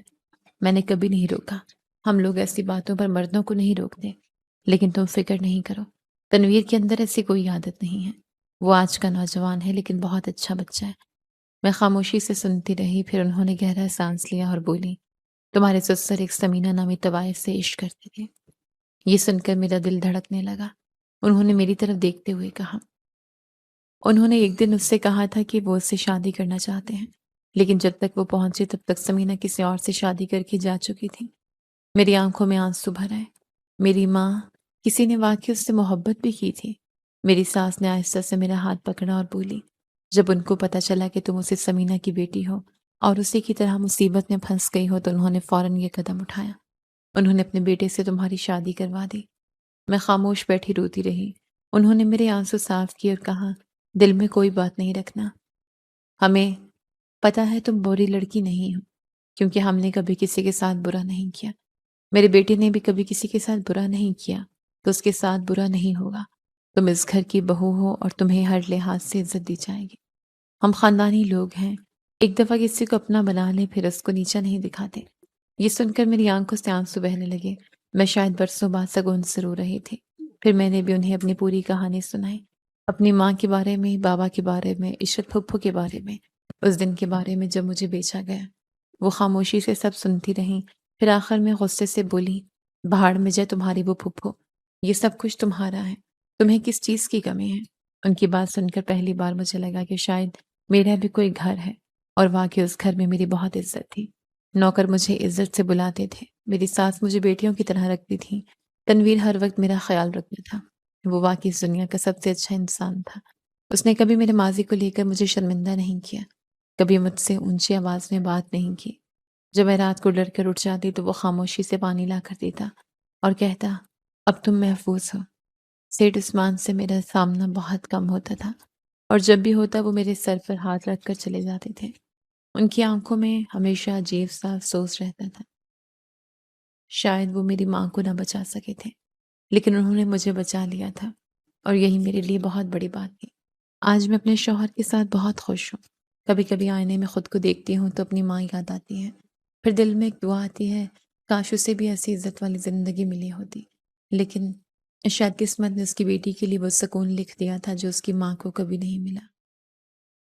میں نے کبھی نہیں روکا۔ ہم لوگ ایسی باتوں پر مردوں کو نہیں روکتے، لیکن تم فکر نہیں کرو، تنویر کے اندر ایسی کوئی عادت نہیں ہے۔ وہ آج کا نوجوان ہے لیکن بہت اچھا بچہ ہے۔ میں خاموشی سے سنتی رہی، پھر انہوں نے گہرا سانس لیا اور بولی، تمہارے سسر ایک سمینہ نامی طوائف سے عشق کرتے تھے۔ یہ سن کر میرا دل دھڑکنے لگا۔ انہوں نے میری طرف دیکھتے ہوئے کہا، انہوں نے ایک دن اس سے کہا تھا کہ وہ اس سے شادی کرنا چاہتے ہیں، لیکن جب تک وہ پہنچے تب تک سمینہ کسی اور سے شادی کر کے جا چکی تھی۔ میری آنکھوں میں آنسو بھر آئے۔ میری ماں، کسی نے واقعی اس سے محبت بھی کی تھی۔ میری ساس نے آہستہ سے میرا ہاتھ پکڑا اور بولی، جب ان کو پتہ چلا کہ تم اسے سمینہ کی بیٹی ہو اور اسی کی طرح مصیبت میں پھنس گئی ہو تو انہوں نے فوراً یہ قدم اٹھایا۔ انہوں نے اپنے بیٹے سے تمہاری شادی کروا دی۔ میں خاموش بیٹھی روتی رہی۔ انہوں نے میرے آنسو صاف کیے اور کہا، دل میں کوئی بات نہیں رکھنا، ہمیں پتہ ہے تم بری لڑکی نہیں ہو، کیونکہ ہم نے کبھی کسی کے ساتھ برا نہیں کیا۔ میرے بیٹے نے بھی کبھی کسی کے ساتھ برا نہیں کیا، تو اس کے ساتھ برا نہیں ہوگا۔ تم اس گھر کی بہو ہو اور تمہیں ہر لحاظ سے عزت دی جائے گی۔ ہم خاندانی لوگ ہیں، ایک دفعہ کسی کو اپنا بنا لیں پھر اس کو نیچا نہیں دکھاتے۔ یہ سن کر میری آنکھوں سے آنسو بہنے لگے۔ میں شاید برسوں بعد سکون سے رو رہی تھی۔ پھر میں نے بھی انہیں اپنی پوری کہانی سنائی، اپنی ماں کے بارے میں، بابا کے بارے میں، عشرت پھپھو کے بارے میں، اس دن کے بارے میں جب مجھے بیچا گیا۔ وہ خاموشی سے سب سنتی رہیں، پھر آخر میں غصے سے بولی، بہاڑ میں جائے تمہاری وہ پھپھو، یہ سب کچھ تمہارا ہے، تمہیں کس چیز کی کمی ہے؟ ان کی بات سن کر پہلی بار مجھے لگا کہ شاید میرا بھی کوئی گھر ہے، اور واقعی اس گھر میں میری بہت عزت تھی۔ نوکر مجھے عزت سے بلاتے تھے، میری ساس مجھے بیٹیوں کی طرح رکھتی تھی، تنویر ہر وقت میرا خیال رکھتا تھا۔ وہ واقعی اس دنیا کا سب سے اچھا انسان تھا۔ اس نے کبھی میرے ماضی کو لے کر مجھے شرمندہ نہیں کیا، کبھی مجھ سے اونچی آواز میں بات نہیں کی۔ جب میں رات کو ڈر کر اٹھ جاتی تو وہ خاموشی سے پانی لا کر دیتا اور کہتا اب تم محفوظ ہو۔ سیٹھ عثمان سے میرا سامنا بہت کم ہوتا تھا اور جب بھی ہوتا وہ میرے سر پر ہاتھ رکھ کر چلے جاتے تھے۔ ان کی آنکھوں میں ہمیشہ عجیب سا افسوس رہتا تھا۔ شاید وہ میری ماں کو نہ بچا سکے تھے لیکن انہوں نے مجھے بچا لیا تھا اور یہی میرے لیے بہت بڑی بات تھی۔ آج میں اپنے شوہر کے ساتھ بہت خوش ہوں۔ کبھی کبھی آئینے میں خود کو دیکھتی ہوں تو اپنی ماں یاد آتی ہے۔ پھر دل میں ایک دعا آتی ہے کاش اسے بھی ایسی عزت والی زندگی ملی ہوتی، لیکن شاید قسمت نے اس کی بیٹی کے لیے وہ سکون لکھ دیا تھا جو اس کی ماں کو کبھی نہیں ملا۔